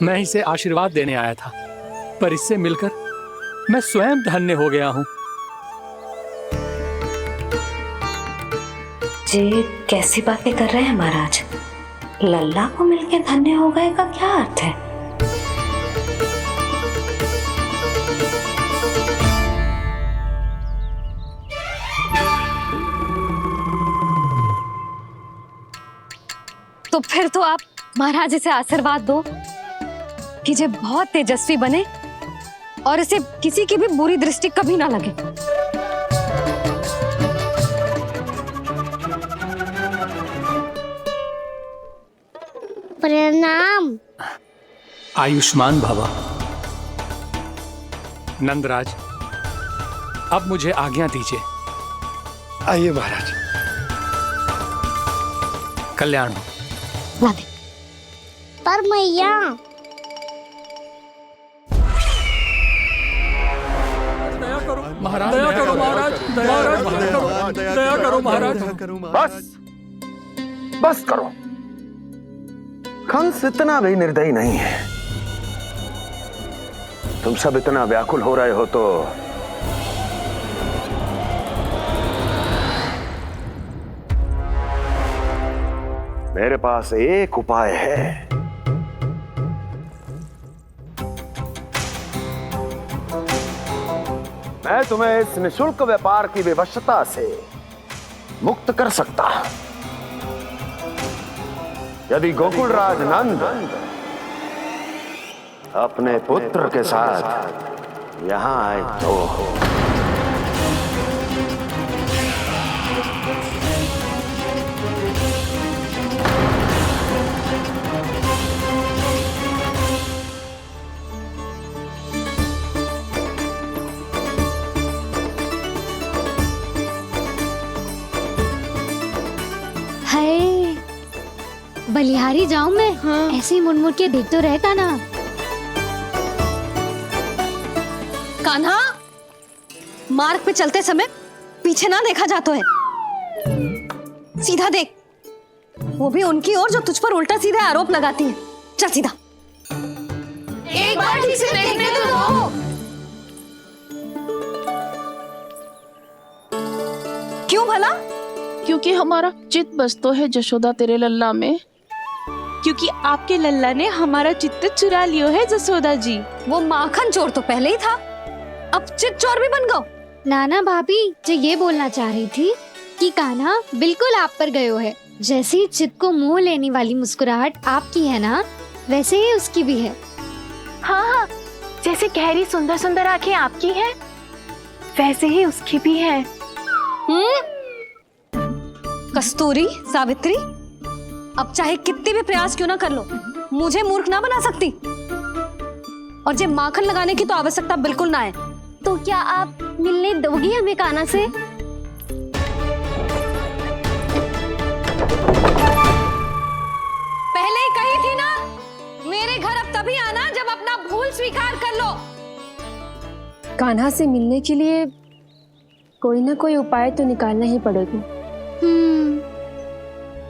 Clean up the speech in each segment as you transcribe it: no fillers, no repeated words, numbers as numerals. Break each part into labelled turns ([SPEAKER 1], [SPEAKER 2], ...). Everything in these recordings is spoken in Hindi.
[SPEAKER 1] मैं इसे आशीर्वाद देने आया था, पर इससे मिलकर मैं स्वयं धन्य हो गया हूँ।
[SPEAKER 2] जी कैसी बातें कर रहे हैं महाराज? लल्ला को मिलकर धन्य हो गए का क्या अर्थ है?
[SPEAKER 3] तो फिर तो आप महाराज इसे आशीर्वाद दो कि ये बहुत तेजस्वी बने और इसे किसी की भी बुरी दृष्टि कभी ना लगे।
[SPEAKER 4] प्रणाम।
[SPEAKER 1] आयुष्मान भव। नंदराज, अब मुझे आज्ञा दीजिए।
[SPEAKER 5] आइए महाराज।
[SPEAKER 1] कल्याण हो।
[SPEAKER 3] राधे।
[SPEAKER 4] पर मैया
[SPEAKER 1] महाराज, दया करो महाराज, दया करो महाराज।
[SPEAKER 5] बस करो। कंस इतना भी निर्दयी नहीं है। तुम सब इतना व्याकुल हो रहे हो तो मेरे पास एक उपाय है। मैं तुम्हें इस निशुल्क व्यापार की विवशता से मुक्त कर सकता। यदि गोकुलराज नंद अपने पुत्र के साथ यहां आए तो
[SPEAKER 4] बलिहारी जाऊं मैं? हाँ। ऐसे ही मुड़ मुड़ के देख तो रहे कान्हा।
[SPEAKER 3] कान्हा, मार्ग पे चलते समय पीछे ना देखा जाता है, सीधा देख। वो भी उनकी ओर जो तुझ पर उल्टा सीधे आरोप लगाती है। चल सीधा। एक बार ठीक से देखने तो दो। क्यों भला?
[SPEAKER 6] क्योंकि हमारा चित्त बसतो है जशोदा तेरे लल्ला में।
[SPEAKER 7] क्योंकि आपके लल्ला ने हमारा चित्त चुरा लियो है जसोदा जी।
[SPEAKER 3] वो माखन चोर तो पहले ही था, अब चित्त चोर भी बन गो।
[SPEAKER 4] नाना भाभी जो ये बोलना चाह रही थी कि कान्हा बिल्कुल आप पर गयो है। जैसे ही चित्त को मोह लेने वाली मुस्कुराहट आपकी है ना, वैसे ही उसकी भी है।
[SPEAKER 7] हाँ हाँ, जैसे गहरी सुंदर सुंदर आंखें आपकी हैं, वैसे ही उसकी भी है।
[SPEAKER 3] कस्तूरी, सावित्री, अब चाहे कितने भी प्रयास क्यों ना कर लो, मुझे मूर्ख ना बना सकती। और जे माखन लगाने की तो आवश्यकता बिल्कुल ना है।
[SPEAKER 4] तो क्या आप मिलने दोगी हमें कान्हा से?
[SPEAKER 3] पहले ही कही थी ना, मेरे घर अब तभी आना जब अपना भूल स्वीकार कर लो।
[SPEAKER 8] कान्हा से मिलने के लिए कोई ना कोई उपाय तो निकालना ही पड़ेगा।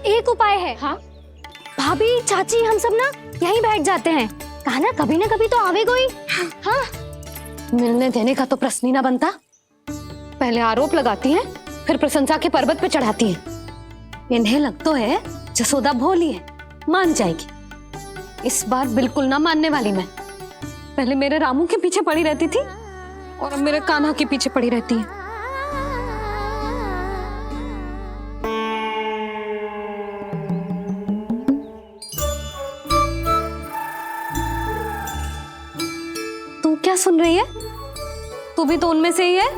[SPEAKER 4] एक उपाय है।
[SPEAKER 3] हाँ?
[SPEAKER 4] भाभी, चाची, हम सब ना यहीं बैठ जाते हैं। कान्हा कभी ना कभी तो आवेगा ही। हाँ।
[SPEAKER 3] मिलने देने का तो प्रश्न ही ना बनता। पहले आरोप लगाती हैं, फिर प्रशंसा के पर्वत पे चढ़ाती हैं। इन्हें लगता है जसोदा भोली है, मान जाएगी। इस बार बिल्कुल ना मानने वाली मैं। पहले मेरे रामू के पीछे पड़ी रहती थी और अब मेरे कान्हा के पीछे पड़ी रहती है। तू क्या सुन रही है? तू भी तो उनमें से ही है।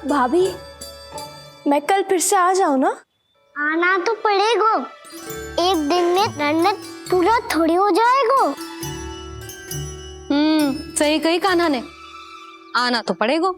[SPEAKER 8] भाभी, मैं कल फिर से आ जाऊं ना?
[SPEAKER 4] आना तो पड़ेगा। एक दिन में रणनीत पूरा थोड़ी हो जाएगा।
[SPEAKER 3] सही कही कान्हा ने, आना तो पड़ेगा।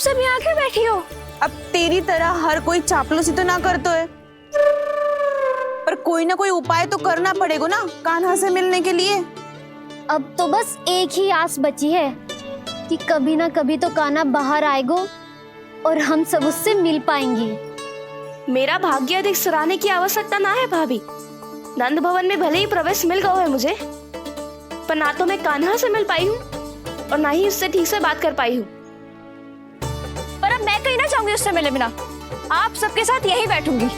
[SPEAKER 9] सब यहाँ आके बैठी हो? अब तेरी तरह हर कोई चापलूसी तो ना करतो है, पर कोई ना कोई उपाय तो करना पड़ेगा ना कान्हा से मिलने के लिए।
[SPEAKER 4] अब तो बस एक ही आस बची है कि कभी ना कभी तो कान्हा बाहर आएगो और हम सब उससे मिल पाएंगे।
[SPEAKER 10] मेरा भाग्य अधिक सराहने की आवश्यकता ना है भाभी। नंद भवन में भले ही प्रवेश मिल गया है मुझे, पर ना तो मैं कान्हा से मिल पाई हूँ और ना ही उससे ठीक से बात कर पाई हूँ।
[SPEAKER 9] पर अब मैं कहीं ना जाऊंगी उससे मिले बिना, आप सबके साथ यही बैठूंगी।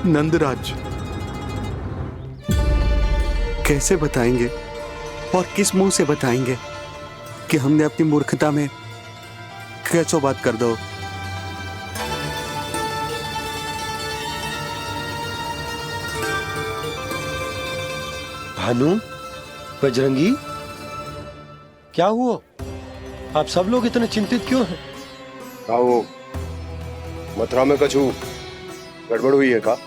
[SPEAKER 11] नंदराज, कैसे बताएंगे और किस मुंह से बताएंगे कि हमने अपनी मूर्खता में कैसो बात कर दो।
[SPEAKER 12] भानु, बजरंगी, क्या हुआ? आप सब लोग इतने चिंतित क्यों हैं?
[SPEAKER 5] आओ, मथुरा में कछु गड़बड़ हुई है का?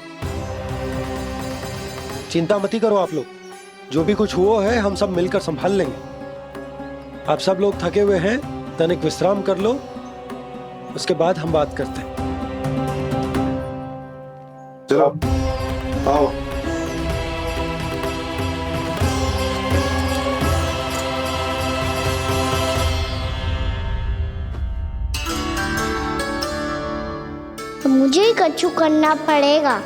[SPEAKER 12] चिंता मत करो आप लोग, जो भी कुछ हुआ है हम सब मिलकर संभाल लेंगे। आप सब लोग थके हुए हैं, तनिक विश्राम कर लो, उसके बाद हम बात करते हैं।
[SPEAKER 5] चलो आओ।
[SPEAKER 4] मुझे ही कछु करना पड़ेगा।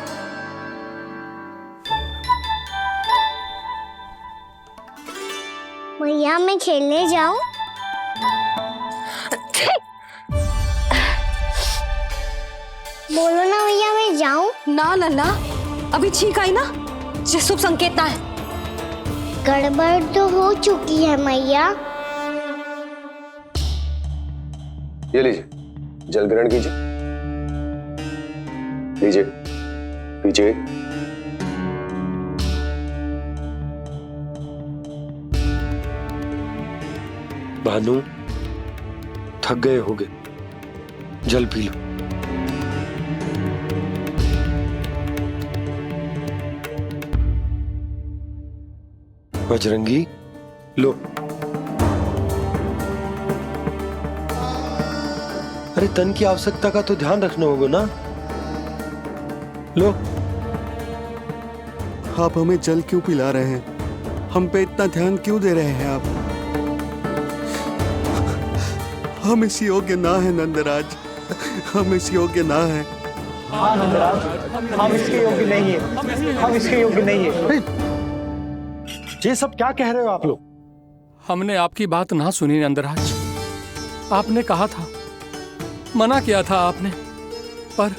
[SPEAKER 4] भैया मैं खेलने जाऊं? बोलो ना भैया मैं जाऊं?
[SPEAKER 3] ना लल्ला, अभी छींक आई ना, ये शुभ संकेत ना है।
[SPEAKER 4] गड़बड़ तो हो चुकी है मैया।
[SPEAKER 5] ये लीजिए, जल ग्रहण कीजिए। लीजिए, पीजिए।
[SPEAKER 12] भानु, थक गए होगे, जल पी लो। बजरंगी, लो। अरे तन की आवश्यकता का तो ध्यान रखना होगा ना, लो।
[SPEAKER 11] आप हमें जल क्यों पिला रहे हैं? हम पे इतना ध्यान क्यों दे रहे हैं आप? हम इस योग्य ना है नंदराज, हम इस योग्य ना है।
[SPEAKER 13] हाँ नंदराज, हम इसके योग्य नहीं है, हम इसके योग्य नहीं है।
[SPEAKER 12] ये सब क्या कह रहे हो आप लोग?
[SPEAKER 1] हमने आपकी बात ना सुनी नंदराज। आपने कहा था, मना किया था आपने, पर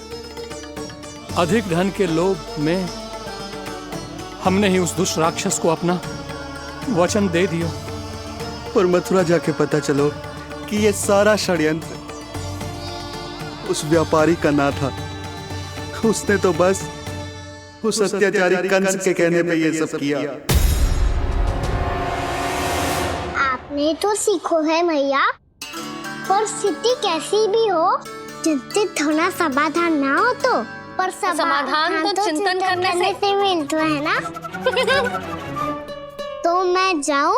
[SPEAKER 1] अधिक धन के लोभ में हमने ही उस दुष्ट राक्षस को अपना वचन दे दिया।
[SPEAKER 11] पर मथुरा जाके पता चलो कि ये सारा षड्यंत्र उस व्यापारी का ना था। उसने तो बस उस अत्याचारी कंस के कहने पे ये सब किया।
[SPEAKER 4] आपने तो सीखो है भैया, पर स्थिति कैसी भी हो, चिंतित होना समाधान ना हो तो, पर समाधान तो चिंतन करने से मिलता है ना। तो मैं जाऊं?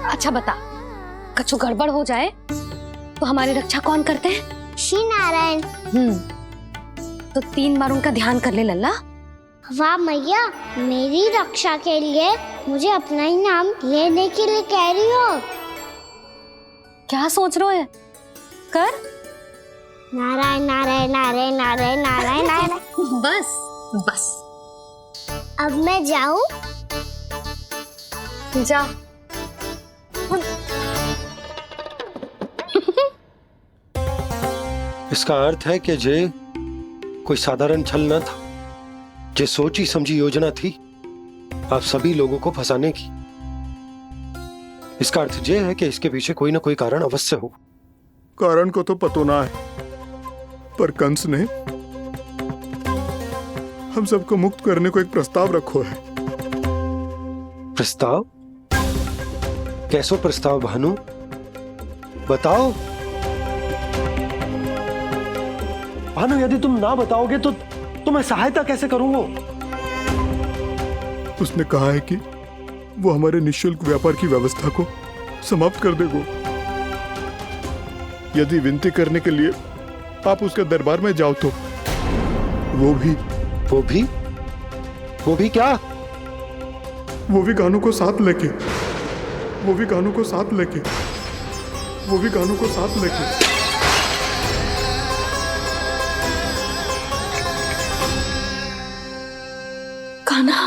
[SPEAKER 3] अच्छा बता, कछु गड़बड़ हो जाए तो हमारी रक्षा कौन करते हैं?
[SPEAKER 4] श्री नारायण।
[SPEAKER 3] तो 3 बार उनका ध्यान कर ले लल्ला।
[SPEAKER 4] वाह मैया, मेरी रक्षा के लिए मुझे अपना ही नाम लेने के लिए कह रही हो?
[SPEAKER 3] क्या सोच रहे हो? कर।
[SPEAKER 4] नारायण नारायण नारायण नारायण नारायण नारायण।
[SPEAKER 3] बस बस।
[SPEAKER 4] अब मैं जाऊं?
[SPEAKER 3] जा।
[SPEAKER 12] इसका अर्थ है कि जे कोई साधारण छल न था, जे सोची समझी योजना थी आप सभी लोगों को फंसाने की। इसका अर्थ ये है कि इसके पीछे कोई ना कोई कारण अवश्य हो।
[SPEAKER 11] कारण को तो पतो ना है, पर कंस ने हम सबको मुक्त करने को एक प्रस्ताव रखो है।
[SPEAKER 12] प्रस्ताव? कैसो प्रस्ताव भानु, बताओ। भानु, यदि तुम ना बताओगे तो मैं सहायता कैसे करूंगा?
[SPEAKER 11] उसने कहा है कि वो हमारे निःशुल्क व्यापार की व्यवस्था को समाप्त कर देगा। यदि विनती करने के लिए आप उसके दरबार में जाओ तो वो भी क्या? वो भी कानू को साथ लेके
[SPEAKER 3] कान्हा,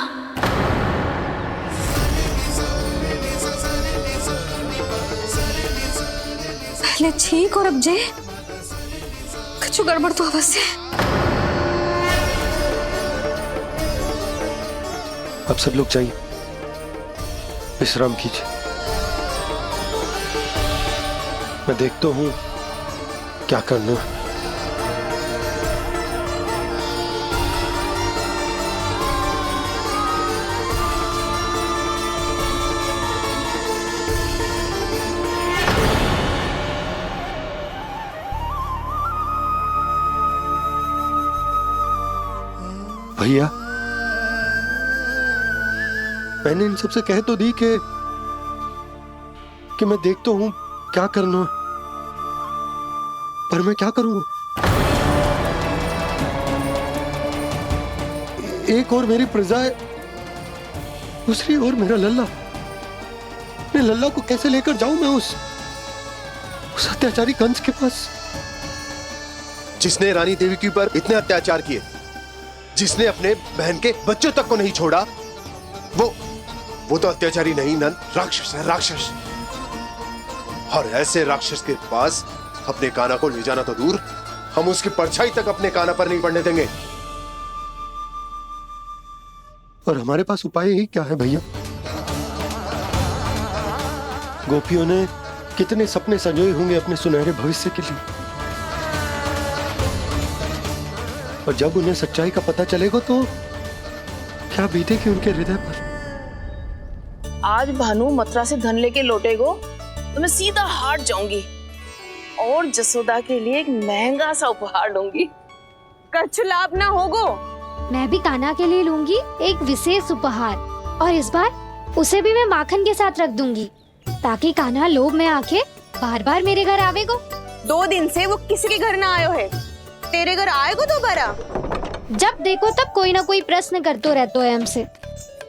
[SPEAKER 3] पहले ठीक और अब जे कुछ गड़बड़ तो अवश्य।
[SPEAKER 12] अब सब लोग जाइए, विश्राम कीजिए। मैं देखता हूं क्या करना है। भैया, मैंने इन सबसे कह तो दी कि मैं देखता हूं क्या करना, पर मैं क्या करूंगा? एक और मेरी प्रजा है, दूसरी ओर मेरा लल्ला। मैं लल्ला को कैसे लेकर जाऊं मैं उस अत्याचारी कंस के पास?
[SPEAKER 14] जिसने रानी देवी के ऊपर इतने अत्याचार किए, जिसने अपने बहन के बच्चों तक को नहीं छोड़ा, वो तो अत्याचारी नहीं नंद, राक्षस है, राक्षस। और ऐसे राक्षस के पास अपने कान्हा को ले जाना तो दूर, हम उसकी परछाई तक अपने कान्हा पर नहीं पड़ने देंगे।
[SPEAKER 12] और हमारे पास उपाय ही क्या है भैया? गोपियों ने कितने सपने संजोए होंगे अपने सुनहरे भविष्य के लिए, और जब उन्हें सच्चाई का पता चलेगा तो क्या बीतेगी उनके हृदय पर?
[SPEAKER 6] आज भानु मथुरा से धन लेके लौटेगो तो मैं सीधा हाट जाऊंगी और जसोदा के लिए एक महंगा सा उपहार लूंगी।
[SPEAKER 9] कछु लाभ ना होगो।
[SPEAKER 15] मैं भी कान्हा के लिए लूंगी एक विशेष उपहार, और इस बार उसे भी मैं माखन के साथ रख दूंगी, ताकि कान्हा लोभ में आके बार बार मेरे घर आवेगो।
[SPEAKER 9] 2 दिन से वो किसी के घर ना आयो है, तेरे घर आएगो दोबारा?
[SPEAKER 15] जब देखो तब कोई ना कोई प्रश्न करते रहते है हमसे,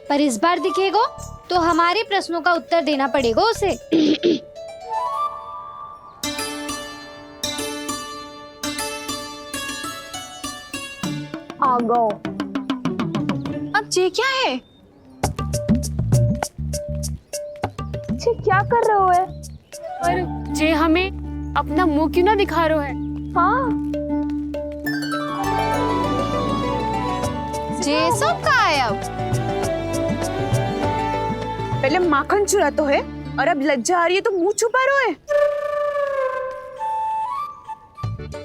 [SPEAKER 15] पर इस बार दिखेगो तो हमारे प्रश्नों का उत्तर देना पड़ेगा उसे।
[SPEAKER 7] आ गो। अब जे क्या है? जे क्या कर रहे हो है?
[SPEAKER 8] पर जे हमें अपना मुंह क्यों ना दिखा रहे है?
[SPEAKER 7] हाँ,
[SPEAKER 9] जे सब का है अब? पहले माखन चुरा तो है, और अब लज्जा आ रही है तो मुंह छुपा रहे है।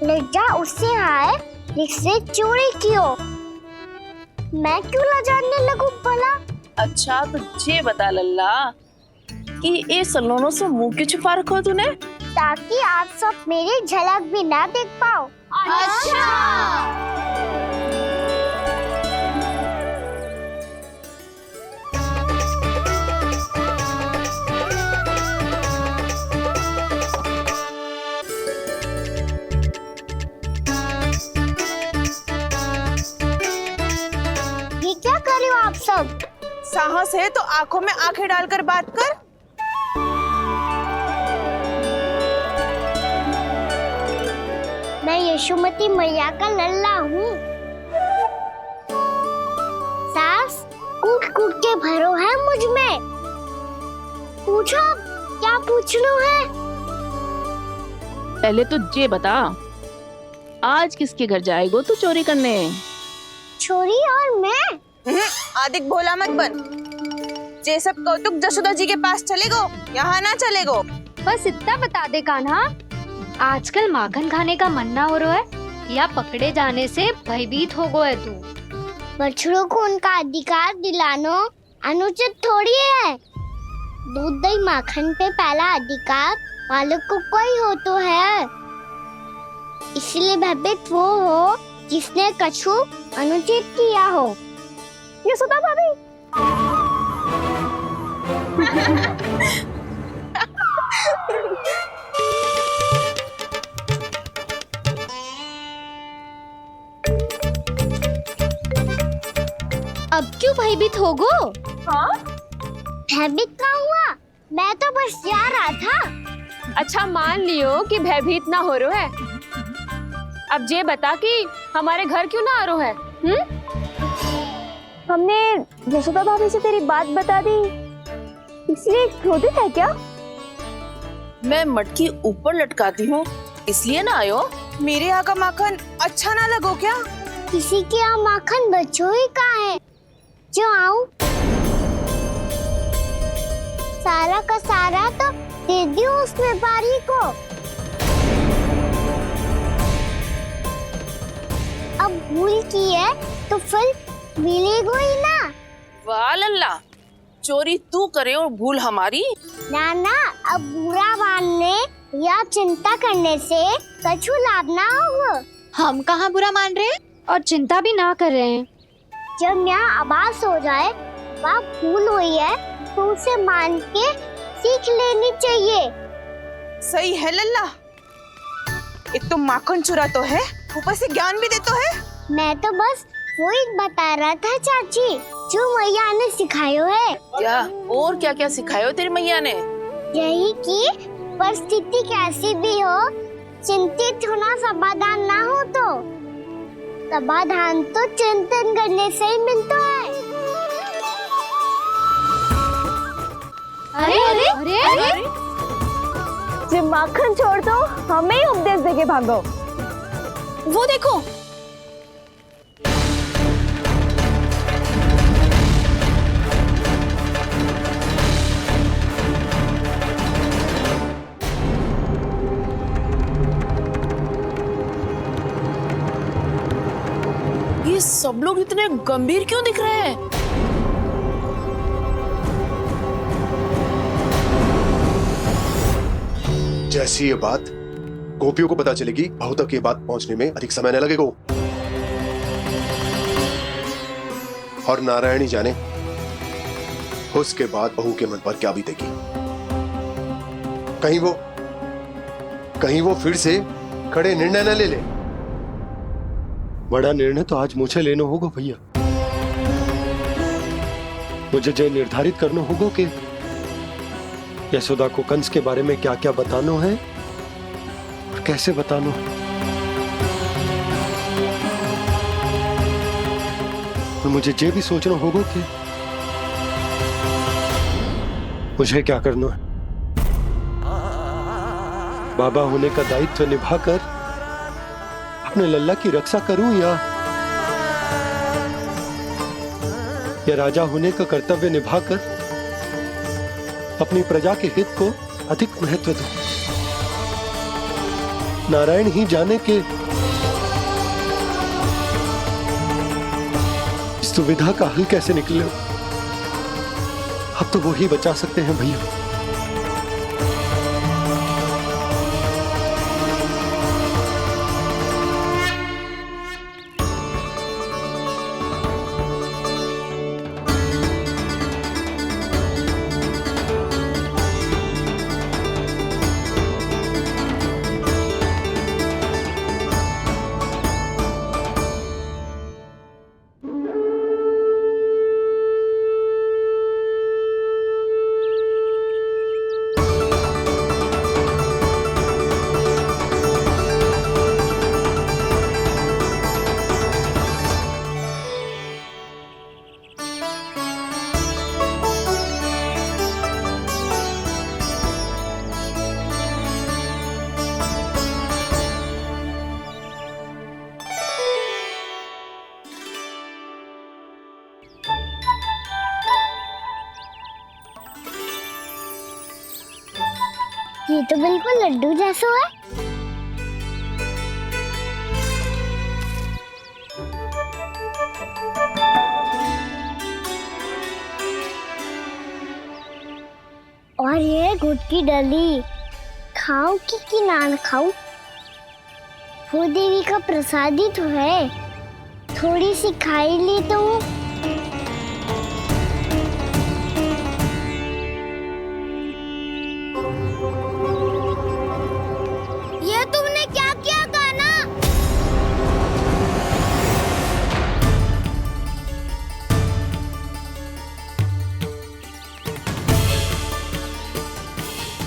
[SPEAKER 4] लज्जा उससे आए जिससे चोरी कियो। मैं क्यों लजाने लगूं भला?
[SPEAKER 6] अच्छा तो ये बता लल्ला कि ये सलोनों से मुंह क्यों छुपा रखो तूने?
[SPEAKER 4] ताकि आप सब मेरी झलक भी ना देख पाओ। अच्छा। ये क्या कर रहे हो आप सब?
[SPEAKER 9] साहस है तो आंखों में आंखें डालकर बात कर।
[SPEAKER 4] मैं यशोमती मैया का लल्ला हूँ। सास कूट कूट के भरो है मुझ में। पूछो क्या पूछना है?
[SPEAKER 6] पहले तो ये बता, आज किसके घर जाएगो तू चोरी करने?
[SPEAKER 4] छोरी और मैं?
[SPEAKER 9] आदिक भोला मत बन। जे सब कौतुक जशोदा जी के पास चलेगो, यहाँ ना चलेगो।
[SPEAKER 15] बस इतना बता दे कान्हा, आजकल माखन खाने का मन ना हो रहा है या पकड़े जाने से भयभीत हो गए तू?
[SPEAKER 4] बछड़ों को उनका अधिकार दिलाना अनुचित थोड़ी है। दूध दही माखन पे पहला अधिकार मालिक को कोई हो तो है। इसलिए भयभीत वो हो जिसने कछु अनुचित किया हो।
[SPEAKER 7] यशोदा भाभी।
[SPEAKER 15] अब क्यों भयभीत हो गो?
[SPEAKER 7] हाँ?
[SPEAKER 4] भयभीत क्या हुआ? मैं तो बस जा रहा था।
[SPEAKER 8] अच्छा मान लियो कि भयभीत ना हो रो है। अब ये बता कि हमारे घर क्यों ना आ रो है?
[SPEAKER 7] हमने यशोदा भाभी से तेरी बात बता दी, इसलिए क्रोधित है क्या?
[SPEAKER 6] मैं मटकी ऊपर लटकाती हूँ इसलिए ना आयो।
[SPEAKER 9] मेरे यहाँ का माखन अच्छा ना लगो क्या?
[SPEAKER 4] किसी के यहाँ माखन बच्चों ही कहाँ है जो आऊं? सारा का सारा तो दे दियो उस व्यापारी को। अब भूल की है तो फिर मिलेगो ही ना।
[SPEAKER 6] वाह लल्ला, चोरी तू करे और भूल हमारी।
[SPEAKER 4] ना अब बुरा मानने या चिंता करने से कछु लाभ ना होगा।
[SPEAKER 15] हम कहाँ बुरा मान रहे हैं और चिंता भी ना कर रहे हैं।
[SPEAKER 4] जब यहाँ आभास हो जाए वहाँ भूल हुई है तो उसे मान के सीख लेनी चाहिए।
[SPEAKER 9] सही है लल्ला, एक तो माखन चुरा तो है, ऊपर से ज्ञान भी दे तो है।
[SPEAKER 4] मैं तो बस वही बता रहा था चाची जो मैया ने सिखायो है।
[SPEAKER 6] क्या और क्या क्या सिखायो तेरी मैया ने?
[SPEAKER 4] यही कि परिस्थिति कैसी भी हो चिंतित होना समाधान ना हो तो समाधान तो चिंतन करने से ही मिलता है।
[SPEAKER 15] अरे
[SPEAKER 7] जब माखन छोड़ दो हमें ही उपदेश देके भागो।
[SPEAKER 9] वो देखो
[SPEAKER 6] ये सब लोग इतने गंभीर क्यों दिख रहे हैं?
[SPEAKER 14] जैसी ये बात गोपियों को पता चलेगी, बहू तक ये बात पहुंचने में अधिक समय न लगेगा। और नारायण ही जाने उसके बाद बहू के मन पर क्या बीतेगी। कहीं वो फिर से खड़े निर्णय न ले ले।
[SPEAKER 12] बड़ा निर्णय तो आज मुझे लेना होगा भैया। मुझे जो निर्धारित करना होगा कि यशोदा को कंस के बारे में क्या क्या बताना है और कैसे बताना है। और मुझे ये भी सोचना होगा कि मुझे क्या करना है। बाबा होने का दायित्व निभाकर अपने लल्ला की रक्षा करूं या राजा होने का कर्तव्य निभाकर अपनी प्रजा के हित को अधिक महत्व दूं। नारायण ही जाने के इस दुविधा का हल कैसे निकले। अब तो वो ही बचा सकते हैं भैया।
[SPEAKER 4] ये तो बिल्कुल लड्डू जैसा है। और ये गुड़ की डली खाऊं कि ना खाऊं? वो देवी का प्रसाद ही तो है, थोड़ी सी खाई ली तो। ये तुमने क्या किया कान्हा?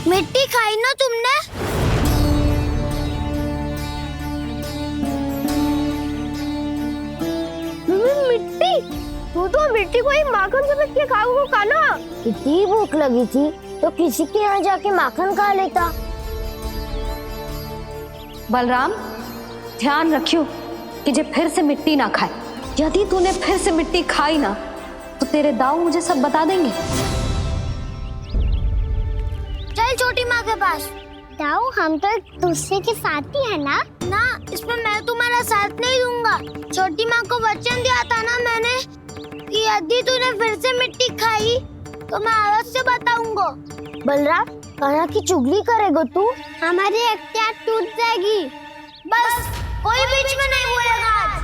[SPEAKER 4] मिट्टी खाई ना तुमने? मिट्टी? तू तो मिट्टी को ही माखन समझ के खाओगे कान्हा। इतनी भूख लगी थी तो किसी के यहाँ जाके माखन खा लेता।
[SPEAKER 3] बलराम, ध्यान रखियो कि जे फिर से मिट्टी ना खाए। यदि तूने फिर से मिट्टी खाई ना तो तेरे दाऊ मुझे सब बता देंगे।
[SPEAKER 4] चल छोटी माँ के पास। दाऊ, हम तो एक दूसरे के साथी है ना? ना, इसमें मैं तुम्हारा साथ नहीं दूंगा। छोटी माँ को वचन दिया था ना मैंने कि यदि तूने फिर से मिट्टी खाई तो मैं अवश्य बताऊंगा। बलराम, कान्हा की चुगली करेगा तू? हमारी अख्तियार टूट जाएगी। बस कोई बीच में नहीं बोलेगा आज।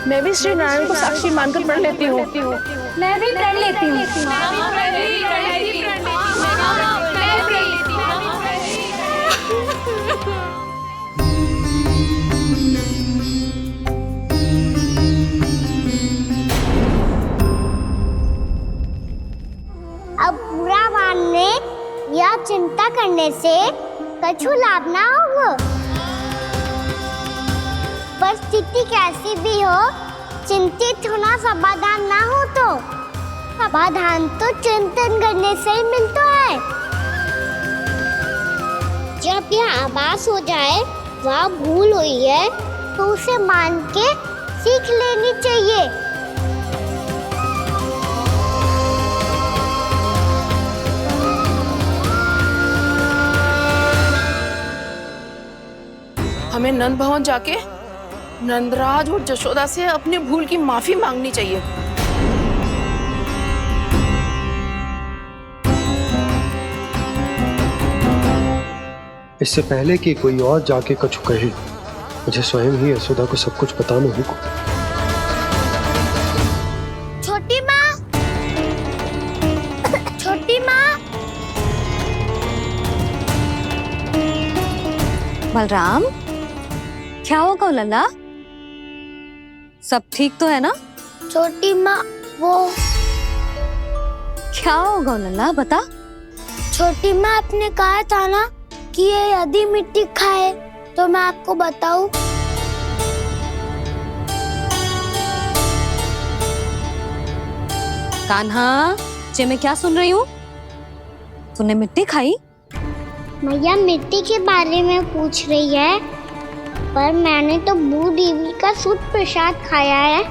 [SPEAKER 6] मैं भी श्री नारायण को साक्षी मानकर पढ़ लेती हूँ।
[SPEAKER 3] मैं भी पढ़ लेती हूँ।
[SPEAKER 4] अब बुरा मानने या चिंता करने से कछु लाभ ना होगा। परिस्थिति कैसी भी हो, चिंतित होना समाधान ना हो तो समाधान तो चिंतन करने से ही मिलता है। जब यह आभास हो जाए वह भूल हुई है तो उसे मान के सीख लेनी चाहिए।
[SPEAKER 6] हमें नंद भवन जाके नंदराज और जशोदा से अपनी भूल की माफी मांगनी चाहिए।
[SPEAKER 12] इससे पहले कि कोई और जाके कछु कहे, मुझे स्वयं ही यशोदा को सब कुछ बताना होगा।
[SPEAKER 4] छोटी माँ, छोटी माँ।
[SPEAKER 3] बलराम, क्या होगा लल्ला? सब ठीक तो है ना?
[SPEAKER 4] छोटी माँ, वो
[SPEAKER 3] क्या होगा लल्ला, बता।
[SPEAKER 4] छोटी माँ, आपने कहा था ना कि ये यदि मिट्टी खाए तो मैं आपको बताऊं।
[SPEAKER 3] कान्हा, जे मैं क्या सुन रही हूँ? तूने मिट्टी खाई?
[SPEAKER 4] मैया मिट्टी के बारे में पूछ रही है, पर मैंने तो भू देवी का शुद्ध प्रसाद खाया है।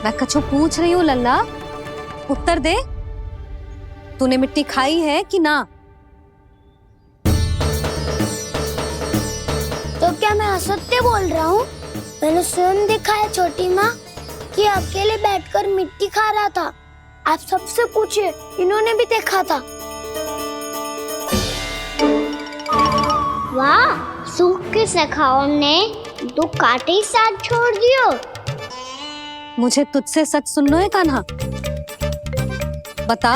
[SPEAKER 3] मैं कछु पूछ रही हूँ लल्ला, उत्तर दे। तूने मिट्टी खाई है कि ना?
[SPEAKER 4] तो क्या मैं असत्य बोल रहा हूँ? मैंने स्वयं देखा है छोटी माँ कि अकेले बैठकर मिट्टी खा रहा था। आप सबसे पूछिए, इन्होंने भी देखा था। वाह, सूख के सखाओं ने दो कांटे ही साथ छोड़ दियो।
[SPEAKER 3] मुझे तुझसे सच सुनना है कान्हा। बता,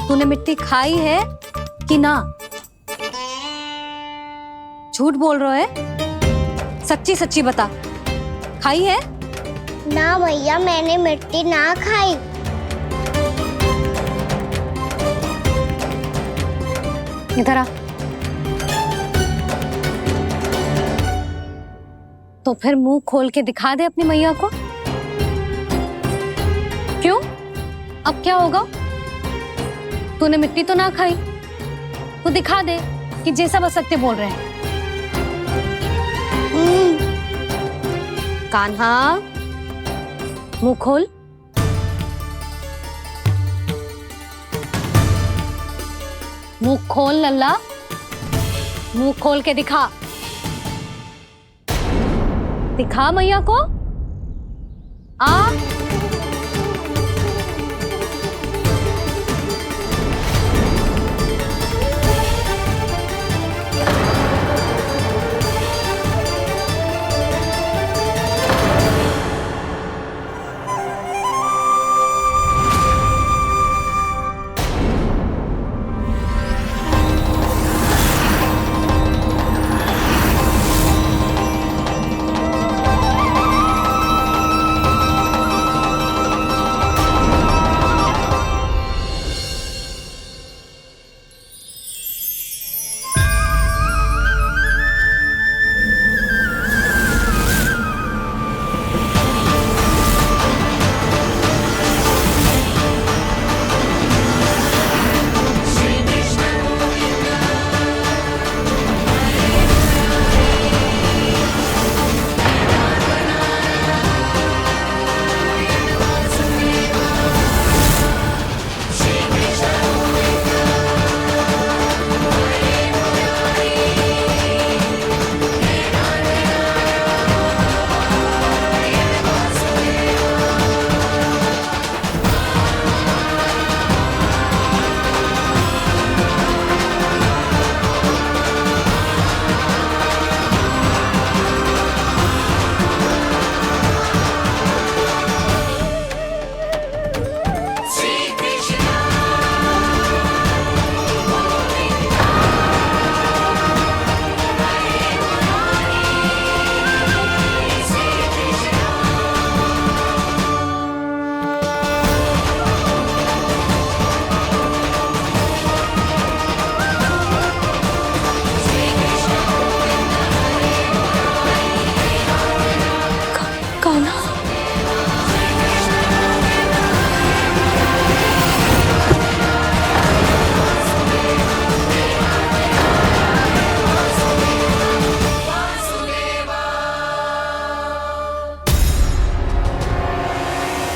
[SPEAKER 3] तूने मिट्टी खाई है कि ना? झूठ बोल रहा है, सच्ची सच्ची बता, खाई है?
[SPEAKER 4] ना भैया, मैंने मिट्टी ना खाई।
[SPEAKER 3] इधर आ। तो फिर मुंह खोल के दिखा दे अपनी मैया को। क्यों? अब क्या होगा? तूने मिट्टी तो ना खाई, तो दिखा दे कि जे सब असत्य बोल रहे हैं। कान्हा, मुंह खोल। मुंह खोल लल्ला, मुंह खोल के दिखा। दिखा मैया को। आ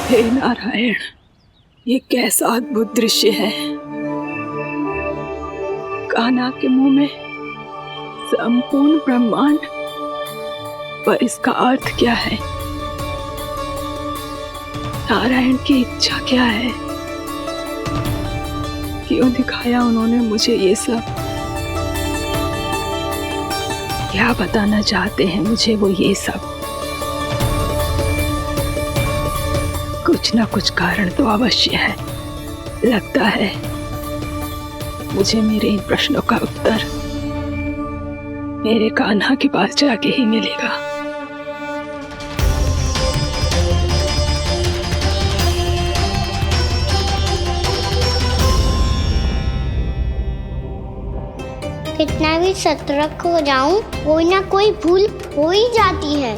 [SPEAKER 16] हे नारायण, ये कैसा अद्भुत दृश्य है। कान्हा के मुंह में संपूर्ण ब्रह्मांड, पर इसका अर्थ क्या है? नारायण की इच्छा क्या है? क्यों दिखाया उन्होंने मुझे ये सब? क्या बताना चाहते हैं मुझे वो ये सब? कुछ ना कुछ कारण तो अवश्य है। लगता है मुझे मेरे इन प्रश्नों का उत्तर मेरे कान्हा के पास जाके ही मिलेगा।
[SPEAKER 4] कितना भी सतर्क हो जाऊं, कोई ना कोई भूल हो ही जाती है।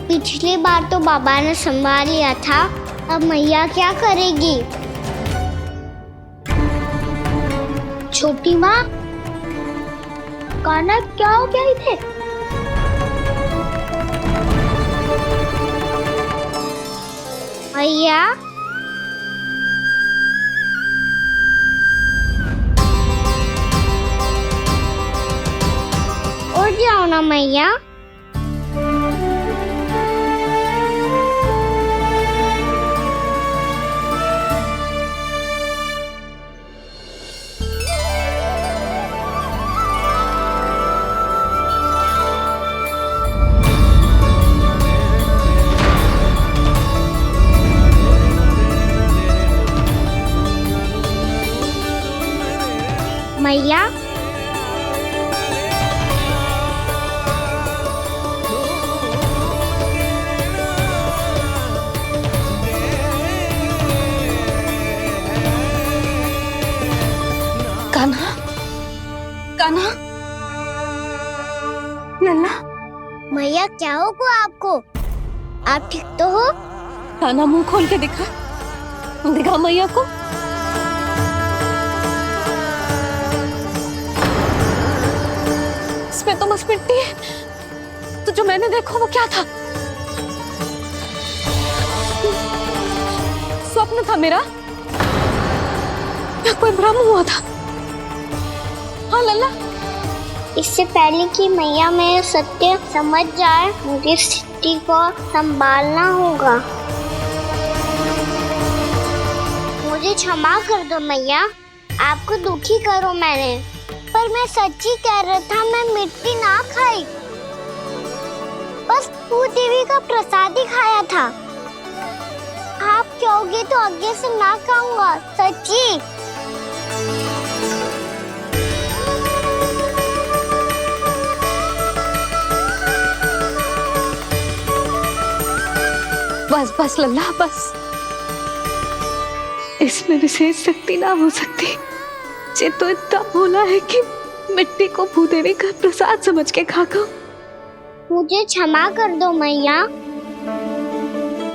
[SPEAKER 4] पिछली बार तो बाबा ने संभाल लिया था, अब मैया क्या करेगी? छोटी माँ, कान्हा क्या हो गया इधर? मैया, उठ जाओ ना मैया। मैया,
[SPEAKER 3] कान्हा, कान्हा, नन्ना।
[SPEAKER 4] मैया क्या होगा आपको? आप ठीक तो हो?
[SPEAKER 3] कान्हा मुंह खोल के दिखा, दिखा मैया को। इसमें तो बस मिट्टी है, तो जो मैंने देखा वो क्या था? स्वप्न था मेरा या कोई भ्रम हुआ था? हाँ लल्ला,
[SPEAKER 4] इससे पहले कि मैया मेरे सत्य समझ जाए, मुझे मिट्टी को संभालना होगा। मुझे क्षमा कर दो मैया, आपको दुखी करो मैंने, पर मैं सच्ची कह रहा था, मैं मिट्टी ना खाई, बस भू देवी का प्रसाद ही खाया था। आप कहोगे तो आगे से ना खाऊंगा, सच्ची।
[SPEAKER 3] बस बस लल्ला बस। इसमें विशेष शक्ति ना हो सकती। जे तो इतना भोला है कि मिट्टी को भूदेवी का प्रसाद समझ के खागा।
[SPEAKER 4] मुझे क्षमा कर दो मैया।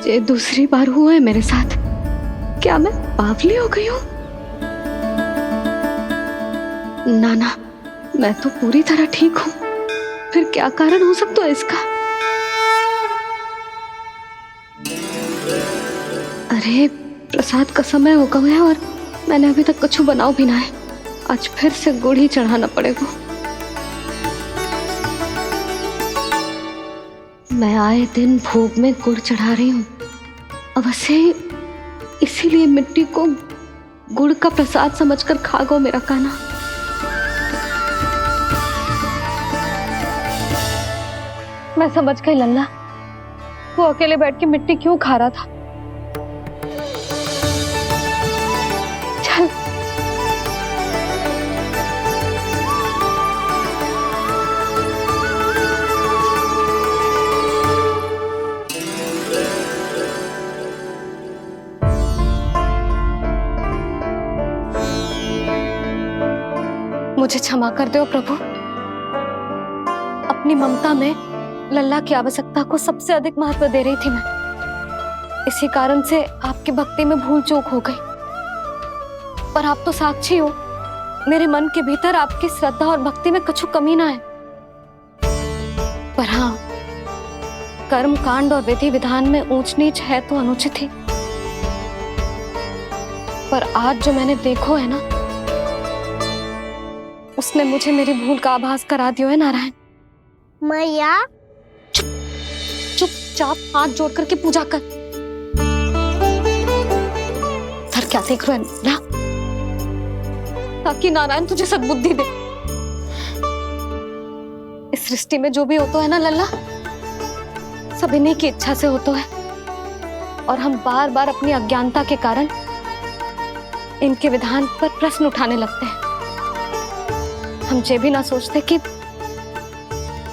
[SPEAKER 3] ये दूसरी बार हुआ है मेरे साथ। क्या मैं बावली हो गई हूँ? ना ना, मैं तो पूरी तरह ठीक हूँ। फिर क्या कारण हो सकता है इसका? अरे प्रसाद का समय हो गया है और मैंने अभी तक कुछ बनाओ भी ना है। आज फिर से गुड़ ही चढ़ाना पड़ेगा। मैं आए दिन भोग में गुड़ चढ़ा रही हूँ, अवश्य इसीलिए मिट्टी को गुड़ का प्रसाद समझकर खागो मेरा कान्हा। मैं समझ गई लल्ला, वो अकेले बैठ के मिट्टी क्यों खा रहा था। चल मुझे क्षमा कर दो प्रभु। अपनी ममता में लल्ला की आवश्यकता को सबसे अधिक महत्व दे रही थी मैं। इसी कारण से आपकी भक्ति में भूल चूक हो गई। पर आप तो साक्षी हो, मेरे मन के भीतर आपकी श्रद्धा और भक्ति में कुछ कमी ना है। पर हाँ, कर्म कांड और विधि विधान में ऊंच नीच है तो अनुचित ही। पर आज जो मैंने देखो है ना, उसने मुझे मेरी भूल का आभास करा दिया है नारायण।
[SPEAKER 4] मैया
[SPEAKER 3] चुपचाप हाथ जोड़ करके पूजा कर। सर क्या देख रहे हैं ना? ताकि नारायण तुझे सद्बुद्धि दे। इस सृष्टि में जो भी होता है ना लल्ला, सब इन्हीं की इच्छा से होता है। और हम बार बार अपनी अज्ञानता के कारण इनके विधान पर प्रश्न उठाने लगते हैं। हम ये भी ना सोचते कि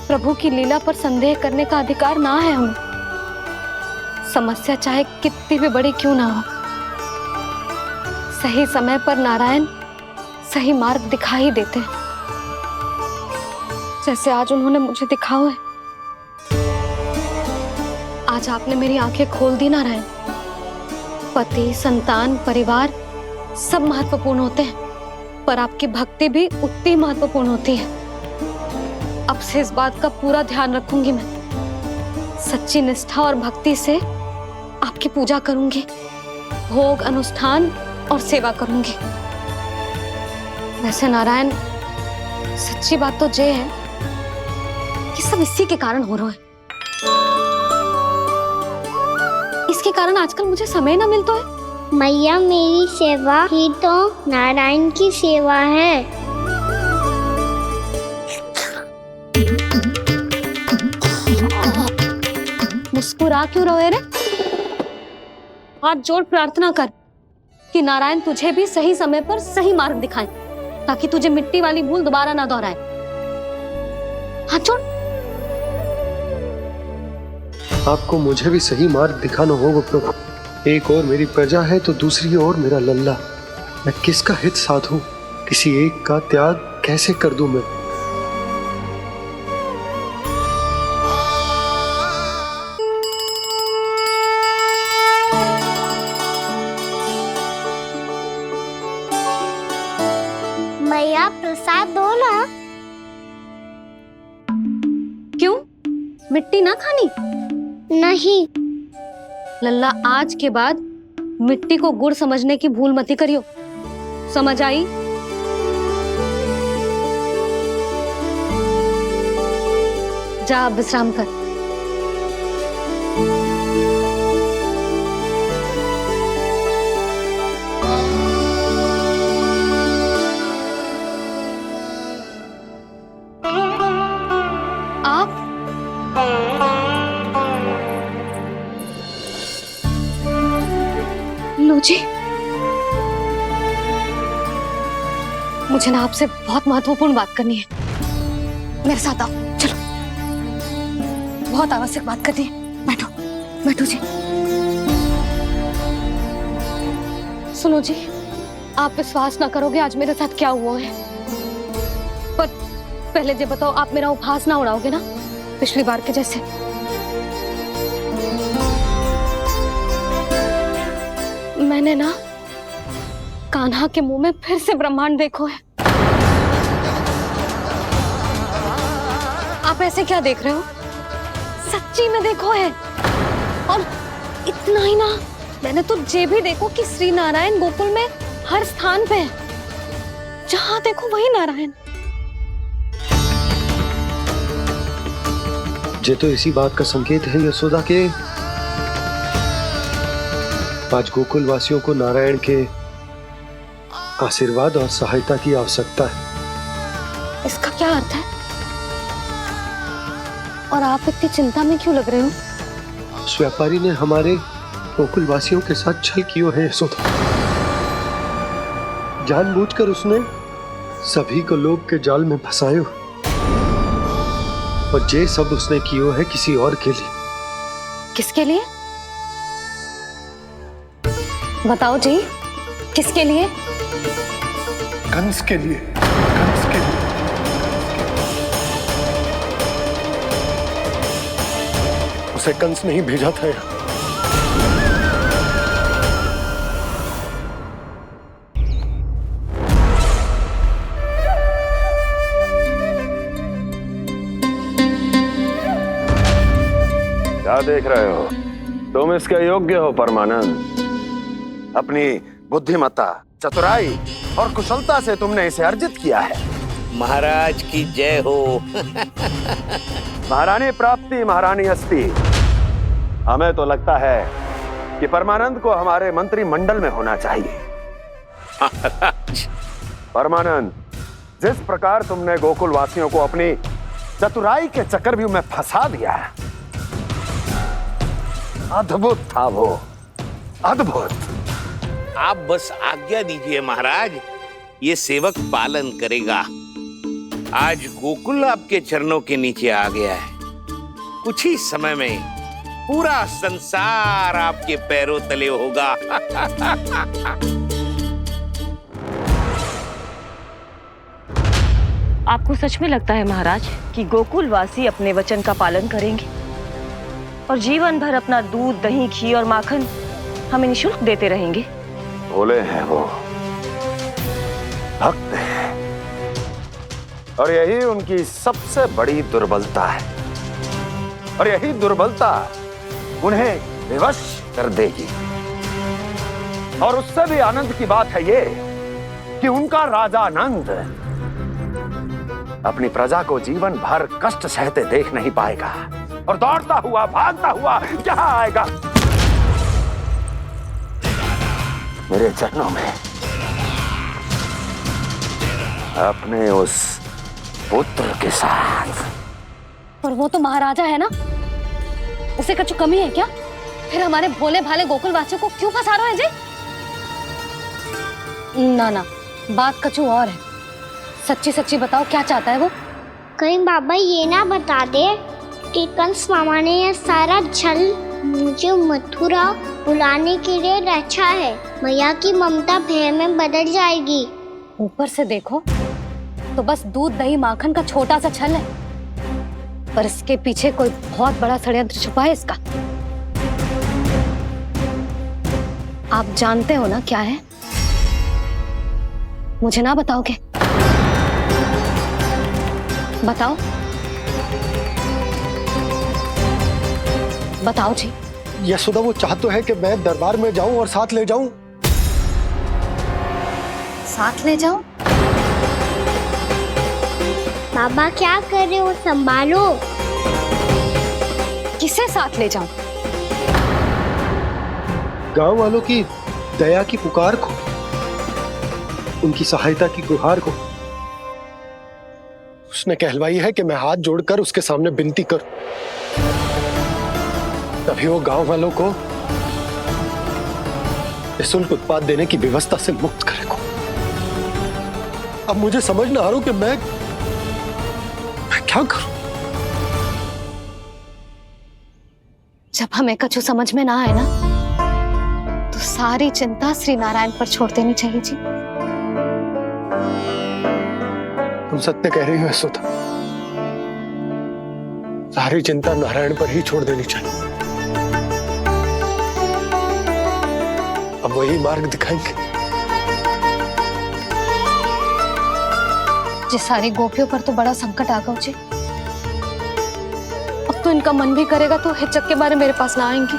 [SPEAKER 3] प्रभु की लीला पर संदेह करने का अधिकार ना है हमें। समस्या चाहे कितनी भी बड़ी क्यों ना हो, सही समय पर नारायण सही मार्ग दिखा ही देते हैं, जैसे आज उन्होंने मुझे दिखाओ है। आज आपने मेरी आंखें खोल दी नारायण। पति, संतान, परिवार सब महत्वपूर्ण होते हैं, पर आपकी भक्ति भी उतनी महत्वपूर्ण होती है। अब से इस बात का पूरा ध्यान रखूंगी मैं। सच्ची निष्ठा और भक्ति से आपकी पूजा करूंगी, भोग, अनुष्ठान और सेवा करूंगी। वैसे नारायण, सच्ची बात तो ये है कि सब इसी के कारण हो रहा है। इसके कारण आजकल मुझे समय ना मिलता है।
[SPEAKER 4] मैया, मेरी सेवा ही तो नारायण की सेवा है।
[SPEAKER 3] मुस्कुरा क्यों रहे रे? हाथ जोड़ प्रार्थना कर कि नारायण तुझे भी सही समय पर सही मार्ग दिखाएं, ताकि तुझे मिट्टी वाली भूल दोबारा ना दोहराए। हाथ जोड़।
[SPEAKER 12] आपको मुझे भी सही मार्ग दिखाना होगा प्रभु। एक और मेरी प्रजा है तो दूसरी ओर मेरा लल्ला। मैं किसका हित साधूं? किसी एक का त्याग कैसे कर दूं मैं?
[SPEAKER 4] मैया, प्रसाद दो ना।
[SPEAKER 3] क्यों? मिट्टी ना खानी?
[SPEAKER 4] नहीं।
[SPEAKER 3] लल्ला, आज के बाद मिट्टी को गुड़ समझने की भूल मत करियो। समझ आई? जा, विश्राम कर। जी, मुझे ना आपसे बहुत महत्वपूर्ण बात करनी है। मेरे साथ आओ, चलो। बहुत आवश्यक बात करनी है। बैठो, बैठो जी। सुनो जी, आप विश्वास ना करोगे आज मेरे साथ क्या हुआ है। पर पहले ये बताओ, आप मेरा उपहास ना उड़ाओगे ना पिछली बार के जैसे? मैंने ना कान्हा के मुंह में फिर से ब्रह्मांड देखो है। आप ऐसे क्या देख रहे हो? सच्ची में देखो है। और इतना ही ना, मैंने तो ये भी देखो कि श्री नारायण गोकुल में हर स्थान पे है, जहां देखो वही नारायण।
[SPEAKER 12] ये तो इसी बात का संकेत है यशोदा के आज गोकुल वासियों को नारायण के आशीर्वाद और सहायता की आवश्यकता है।
[SPEAKER 3] इसका क्या अर्थ है? और आप इतनी चिंता में क्यों लग रहे हो?
[SPEAKER 12] उस व्यापारी ने हमारे गोकुल वासियों के साथ छल किया है यशोदा। जानबूझकर उसने सभी को लोभ के जाल में फंसायो, और ये सब उसने किया है किसी और के लिए।
[SPEAKER 3] किसके लिए? बताओ जी, किसके लिए?
[SPEAKER 11] कंस के लिए, कंस के लिए। उसे कंस नहीं भेजा था यहाँ।
[SPEAKER 5] क्या देख रहे हो? तुम इसके योग्य हो परमानंद। अपनी बुद्धिमत्ता, चतुराई और कुशलता से तुमने इसे अर्जित किया है।
[SPEAKER 17] महाराज की जय हो।
[SPEAKER 5] महारानी प्राप्ति महारानी अस्ति। हमें तो लगता है कि परमानंद को हमारे मंत्रिमंडल में होना चाहिए। परमानंद, जिस प्रकार तुमने गोकुल वासियों को अपनी चतुराई के चक्रव्यूह में फंसा दिया, अद्भुत था वो, अद्भुत।
[SPEAKER 17] आप बस आज्ञा दीजिए महाराज, ये सेवक पालन करेगा। आज गोकुल आपके चरणों के नीचे आ गया है। कुछ ही समय में पूरा संसार आपके पैरों तले होगा।
[SPEAKER 18] आपको सच में लगता है महाराज कि गोकुल वासी अपने वचन का पालन करेंगे और जीवन भर अपना दूध, दही, घी और माखन हमें निःशुल्क देते रहेंगे?
[SPEAKER 5] भोले हैं वो, भक्त हैं, और यही उनकी सबसे बड़ी दुर्बलता है। और यही दुर्बलता उन्हें विवश कर देगी। और उससे भी आनंद की बात है ये कि उनका राजा नंद अपनी प्रजा को जीवन भर कष्ट सहते देख नहीं पाएगा और दौड़ता हुआ, भागता हुआ यहाँ आएगा मेरे चरणों में, अपने उस पुत्र के साथ।
[SPEAKER 3] पर वो तो महाराजा है ना, उसे कुछ कमी है क्या? फिर हमारे भोले भाले गोकुल वासियों को क्यों फंसा रहे हैं जी? ना ना, बात कछु और है। सच्ची सच्ची बताओ, क्या चाहता है वो?
[SPEAKER 4] कहीं बाबा ये ना बता दे कि कंस मामा ने यह सारा छल मुझे मथुरा बुलाने के लिए रचा है। मैया की ममता भय में बदल जाएगी।
[SPEAKER 3] ऊपर से देखो तो बस दूध, दही, माखन का छोटा सा छल है, पर इसके पीछे कोई बहुत बड़ा षड्यंत्र छुपा है इसका। आप जानते हो ना क्या है? मुझे ना बताओगे? बताओ, बताओ जी।
[SPEAKER 12] यशोदा, वो चाहता है कि मैं दरबार में जाऊं और साथ ले जाऊं।
[SPEAKER 3] साथ ले जाऊं?
[SPEAKER 4] बाबा क्या कर रहे हो, संभालो।
[SPEAKER 3] किसे साथ ले जाऊं?
[SPEAKER 12] गांव वालों की दया की पुकार को, उनकी सहायता की गुहार को। उसने कहलवाई है कि मैं हाथ जोड़कर उसके सामने विनती करूं, तभी वो गांव वालों को निःशुल्क उत्पाद देने की व्यवस्था से मुक्त करेगा। अब मुझे समझ ना आ रहा कि मैं क्या करूं।
[SPEAKER 3] जब हमें कछु समझ में ना आए ना, तो सारी चिंता श्री नारायण पर छोड़ देनी चाहिए जी।
[SPEAKER 12] तुम सत्य कह रही हो यशोदा, सारी चिंता नारायण पर ही छोड़ देनी चाहिए। अब वही मार्ग दिखाएंगे।
[SPEAKER 3] जी सारी गोपियों पर तो बड़ा संकट आ गया जी। अब तो इनका मन भी करेगा तो हिचक के बारे मेरे पास ना आएंगी।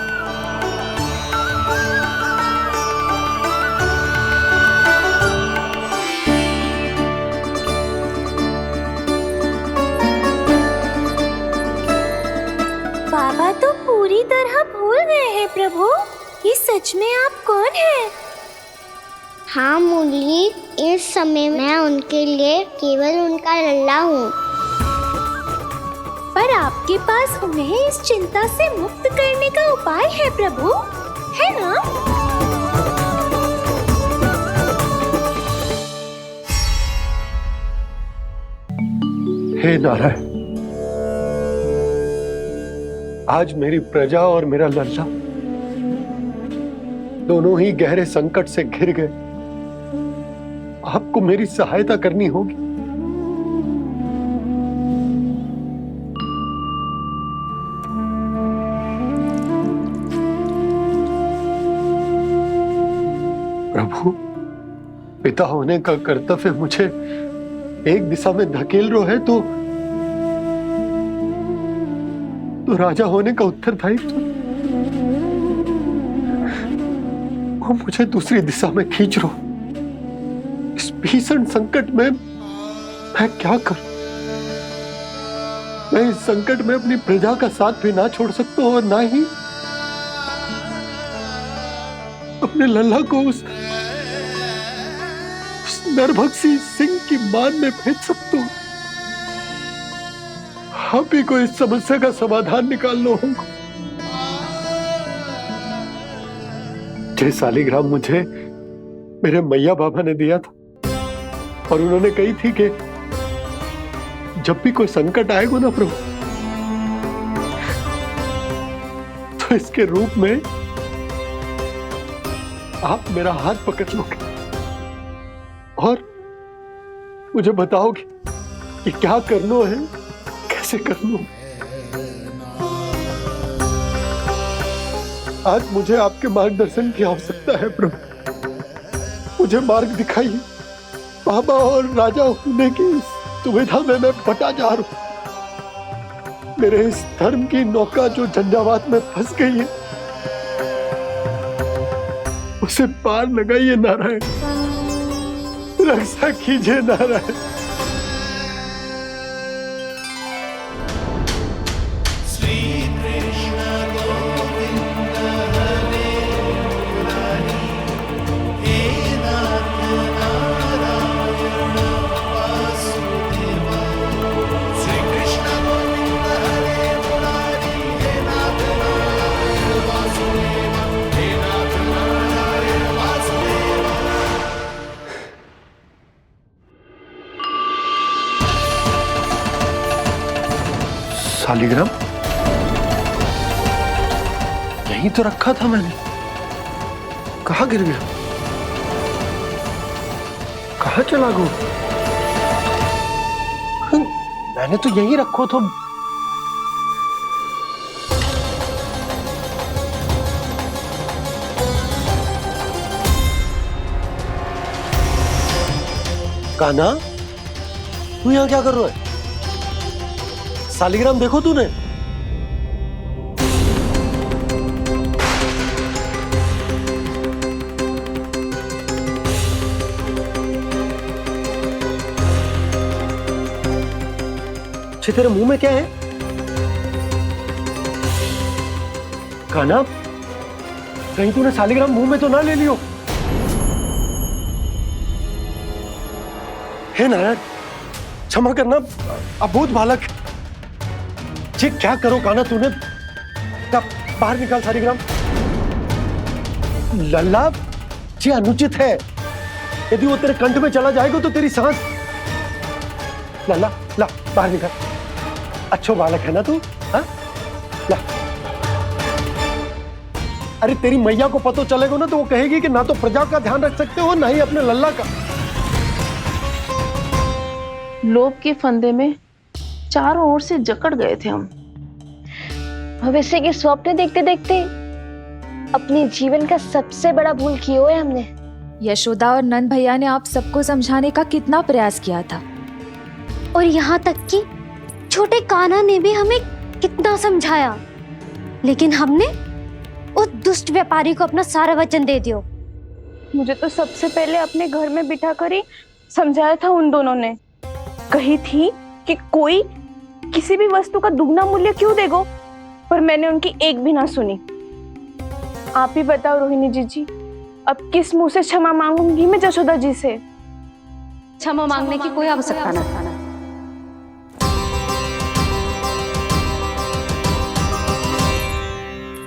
[SPEAKER 4] बाबा तो पूरी तरह भूल गए हैं प्रभु, ये सच में आप कौन हैं? हाँ मुरली, इस समय मैं उनके लिए केवल उनका लल्ला हूँ। पर आपके पास उन्हें इस चिंता से मुक्त करने का उपाय है प्रभु, है ना?
[SPEAKER 12] हे नारायण, आज मेरी प्रजा और मेरा लल्ला दोनों ही गहरे संकट से घिर गए। आपको मेरी सहायता करनी होगी। प्रभु, पिता होने का कर्तव्य मुझे एक दिशा में धकेल रहा है तो राजा होने का उत्तरदायित्व वो मुझे दूसरी दिशा में खींच रहा। इस भीषण संकट में मैं क्या करूं? मैं इस संकट में अपनी प्रजा का साथ भी ना छोड़ सकता हूं और ना ही अपने लल्ला को उस नरभक्षी सिंह की मान में भेज सकता हूं। आप ही को इस समस्या का समाधान निकालना होगा। जय शालिग्राम मुझे मेरे मैया बाबा ने दिया था और उन्होंने कही थी कि जब भी कोई संकट आएगा ना प्रभु, तो इसके रूप में आप मेरा हाथ पकड़ लोगे और मुझे बताओगे कि क्या करना है, कैसे करना है। आज मुझे आपके मार्गदर्शन की आवश्यकता है प्रभु। मुझे मार्ग दिखाइए। बाबा और राजा होने की दुविधा में मैं बटा जा रहा हूं। मेरे इस धर्म की नौका जो झंझावात में फंस गई है, उसे पार लगाइए नारायण, रक्षा कीजिए नारायण। शालिग्राम यहीं तो रखा था मैंने, कहाँ गिर गया? कहाँ चला गया? मैंने तो यहीं रखो तो। कान्हा, तू यहाँ क्या कर रहा है? शालिग्राम देखो तूने? अच्छे, तेरे मुंह में क्या है? कान्हा, कहीं तूने शालिग्राम मुंह में तो ना ले लियो? हे नारायण, क्षमा करना, अबोध बालक। जी क्या करो कान्हा तूने? बाहर निकाल शालिग्राम। लल्ला, ये अनुचित है। यदि वो तेरे कंठ में चला जाएगा तो तेरी सांस। ला ला ला, बाहर निकल। अच्छो बालक है ना तू? हाँ, ला। अरे तेरी मैया को पता चलेगा ना तो वो कहेगी कि ना तो प्रजा का ध्यान रख सकते हो, ना ही अपने लल्ला का।
[SPEAKER 6] लोभ के फंदे में चारों ओर से जकड़ गए थे हम।
[SPEAKER 10] भविष्य के स्वप्न देखते देखते अपने जीवन का सबसे बड़ा भूल किया है हमने।
[SPEAKER 19] यशोदा और नंद भैया ने आप सबको समझाने का कितना प्रयास किया था,
[SPEAKER 15] और यहाँ तक कि छोटे कान्हा ने भी हमें कितना समझाया, लेकिन हमने उस दुष्ट व्यापारी को अपना सारा वचन दे दिया।
[SPEAKER 10] मुझे तो सबसे पहले अपने घर में बिठा कर ही समझाया था उन दोनों ने। कही थी कि कोई किसी भी वस्तु का दुगना मूल्य क्यों देगा, पर मैंने उनकी एक भी ना सुनी। आप ही बताओ रोहिणी जी, अब किस मुंह से क्षमा मांगूंगी मैं जशोदा जी से?
[SPEAKER 3] क्षमा मांगने की कोई आवश्यकता न था।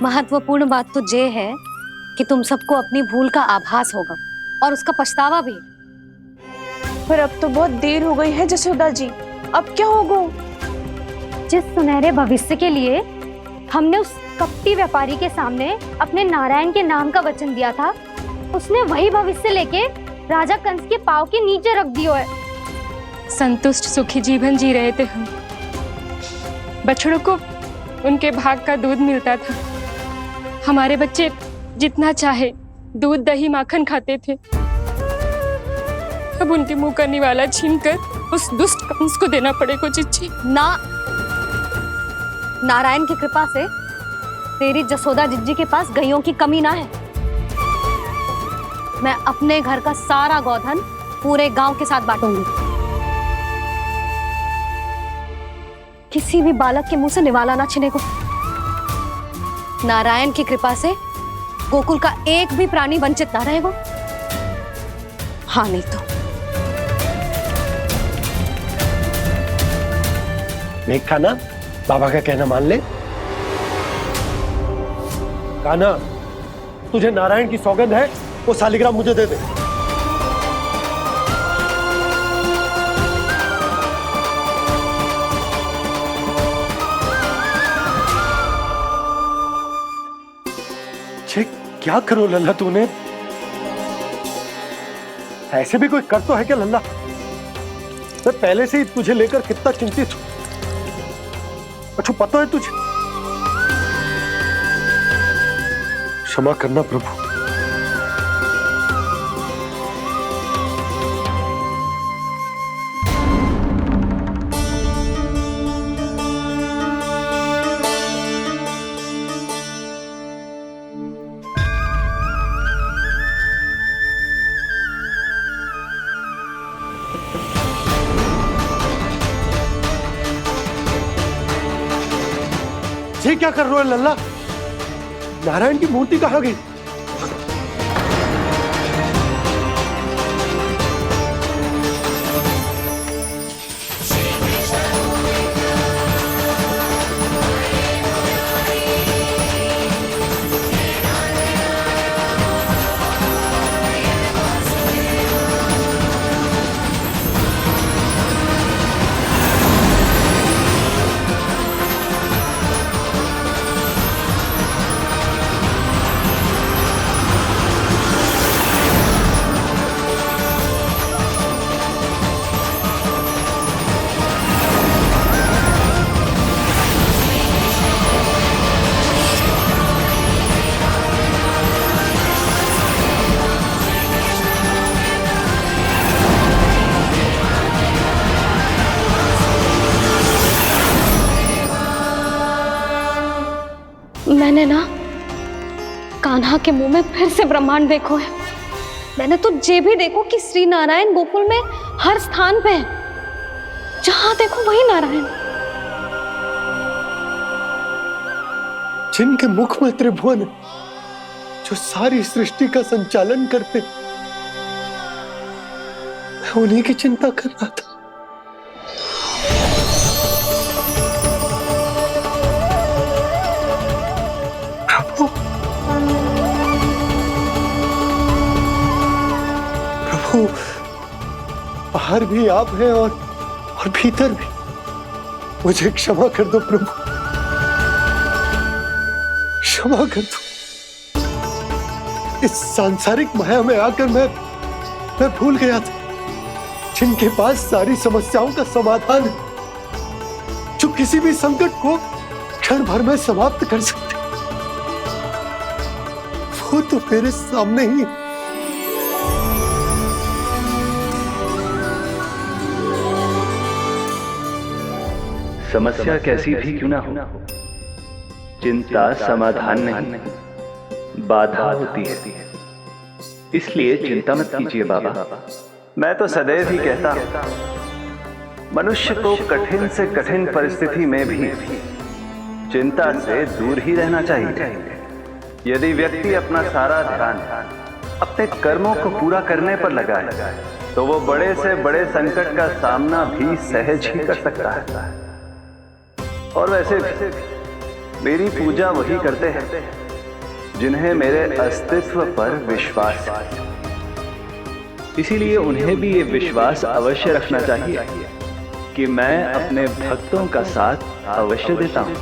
[SPEAKER 3] महत्वपूर्ण बात तो ये है कि तुम सबको अपनी भूल का आभास होगा और उसका पछतावा भी।
[SPEAKER 10] पर अब तो बहुत देर हो गई है जशोदा जी, अब क्या होगा?
[SPEAKER 15] जिस सुनहरे भविष्य के लिए हमने उस कपटी व्यापारी के सामने अपने नारायण के नाम का वचन दिया था, उसने वही भविष्य लेके राजा कंस के पांव के नीचे रख दिया है।
[SPEAKER 8] संतुष्ट सुखी जीवन जी रहे थे हम। बछड़ों को उनके भाग का दूध मिलता था। हमारे बच्चे जितना चाहे दूध दही माखन खाते थे। अब उनके मुंह का निवाला छीनकर उस दुष्ट कंस को देना पड़ेगा चिच्ची।
[SPEAKER 3] ना, नारायण की कृपा से तेरी जसोदा जिज्जी के पास गैयों की कमी ना है। मैं अपने घर का सारा गोधन पूरे गांव के साथ बांटूंगी। किसी भी बालक के मुंह से निवाला ना छिने को। नारायण की कृपा से गोकुल का एक भी प्राणी वंचित ना रहेगा। हाँ नहीं तो
[SPEAKER 12] देख कान्हा, बाबा का कहना मान ले। कान्हा, तुझे नारायण की सौगंध है, वो शालिग्राम मुझे दे दे। क्या करो लल्ला तूने? ऐसे भी कोई कर तो है क्या लल्ला? मैं पहले से ही तुझे लेकर कितना चिंतित हूं। अच्छा पता है तुझे? क्षमा करना प्रभु। ये क्या कर रहे हो लल्ला? नारायण की मूर्ति कहाँ गई?
[SPEAKER 3] मैंने ना कान्हा के मुंह में फिर से ब्रह्मांड देखो है। मैंने तो ये भी देखो कि श्री नारायण गोकुल में हर स्थान पे है। जहां देखो वही नारायण।
[SPEAKER 12] जिनके मुख में त्रिभुवन है, जो सारी सृष्टि का संचालन करते, मैं उन्हीं की चिंता कर रहा था। बाहर भी आप हैं और भीतर भी। मुझे क्षमा कर दो प्रभु, क्षमा कर दो। इस सांसारिक माया में आकर मैं भूल गया था जिनके पास सारी समस्याओं का समाधान है, जो किसी भी संकट को क्षण भर में समाप्त कर सकते, वो तो मेरे सामने ही।
[SPEAKER 20] समस्या कैसी भी क्यों ना हो, चिंता समाधान नहीं, बाधा होती है। इसलिए चिंता मत कीजिए बाबा। मैं तो सदैव ही कहता हूं, मनुष्य को कठिन से कठिन परिस्थिति में भी चिंता से दूर ही रहना चाहिए। यदि व्यक्ति अपना सारा ध्यान अपने कर्मों को पूरा करने पर लगाए, तो वो बड़े से बड़े संकट का सामना भी सहज ही कर सकता है। और वैसे भी मेरी पूजा वही करते हैं जिन्हें मेरे अस्तित्व पर विश्वास है। इसीलिए उन्हें भी ये विश्वास अवश्य रखना चाहिए कि मैं अपने भक्तों का साथ अवश्य देता हूं,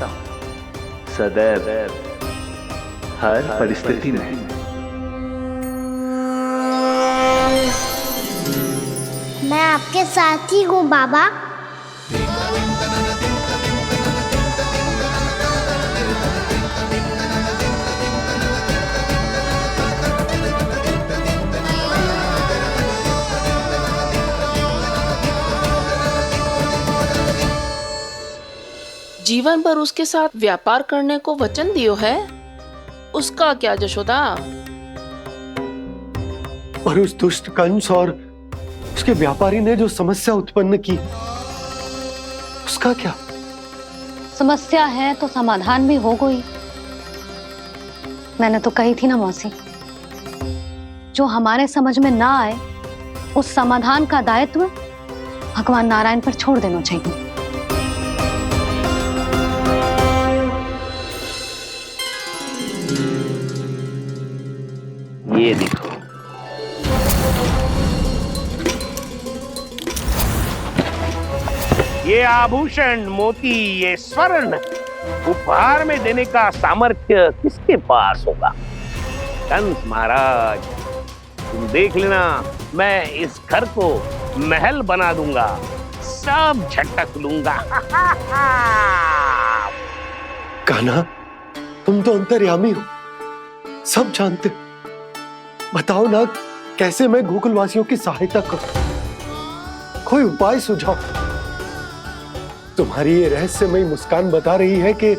[SPEAKER 20] सदैव, हर परिस्थिति में।
[SPEAKER 4] मैं आपके साथ ही हूँ बाबा।
[SPEAKER 6] जीवन भर उसके साथ व्यापार करने को वचन दियो है, उसका क्या जशोदा?
[SPEAKER 12] और उस दुष्ट कंस और उसके व्यापारी ने जो समस्या उत्पन्न की, उसका क्या?
[SPEAKER 3] समस्या है तो समाधान भी हो गई। मैंने तो कही थी ना मौसी, जो हमारे समझ में ना आए उस समाधान का दायित्व भगवान नारायण पर छोड़ देना चाहिए।
[SPEAKER 17] ये देखो, ये आभूषण, मोती, ये स्वर्ण उपहार में देने का सामर्थ्य किसके पास होगा? कंस महाराज, तुम देख लेना, मैं इस घर को महल बना दूंगा, सब झटक लूंगा।
[SPEAKER 12] कान्हा, तुम तो अंतर्यामी हो, सब जानते हो। बताओ ना, कैसे मैं गोकुलवासियों की सहायता करूं? कोई उपाय सुझाओ। तुम्हारी ये रहस्यमयी मुस्कान बता रही है कि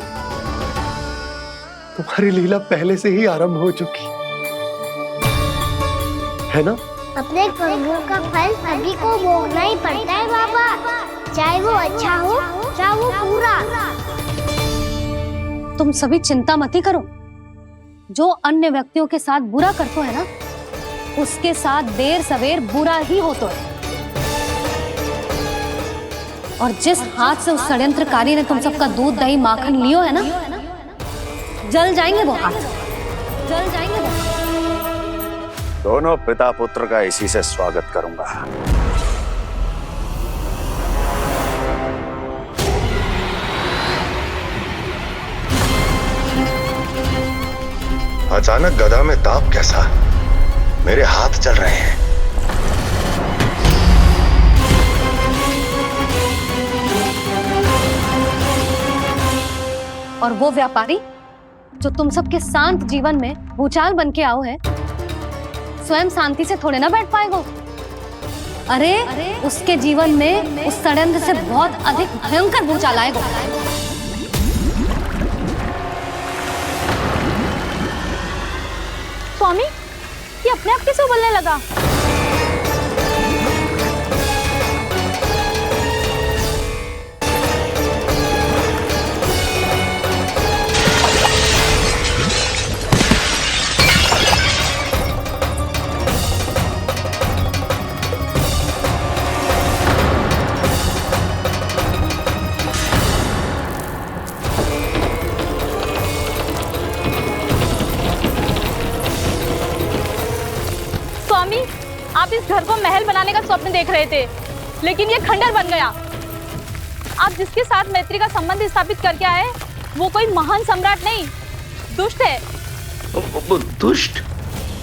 [SPEAKER 12] तुम्हारी लीला पहले से ही आरंभ हो चुकी है ना?
[SPEAKER 4] अपने कर्मों का फल सभी को भोगना ही पड़ता है बाबा, चाहे वो अच्छा हो चाहे वो बुरा।
[SPEAKER 3] तुम सभी चिंता मत ही करो। जो अन्य व्यक्तियों के साथ बुरा करते है ना, उसके साथ देर सवेर बुरा ही होता है। और जिस हाथ से उस षड्यंत्रकारी ने तुम सबका दूध दही माखन लियो है ना, जल जाएंगे वो हाथ, जल जाएंगे वो।
[SPEAKER 5] दोनों पिता पुत्र का इसी से स्वागत करूंगा।
[SPEAKER 14] अचानक गदा में ताप कैसा? मेरे हाथ चल रहे हैं।
[SPEAKER 3] और वो व्यापारी जो तुम सबके शांत जीवन में भूचाल बन के आओ है, स्वयं शांति से थोड़े ना बैठ पाएगा। अरे उसके जीवन में उस षड्यंत्र से बहुत अधिक भयंकर भूचाल आएगा।
[SPEAKER 10] स्वामी, ये अपने आप कैसे उबलने लगा? स्वामी, आप इस घर को महल बनाने का स्वप्न देख रहे थे, लेकिन ये खंडर बन गया। आप जिसके साथ मैत्री का संबंध स्थापित करके आए वो कोई महान सम्राट नहीं, दुष्ट है।
[SPEAKER 17] दुष्ट?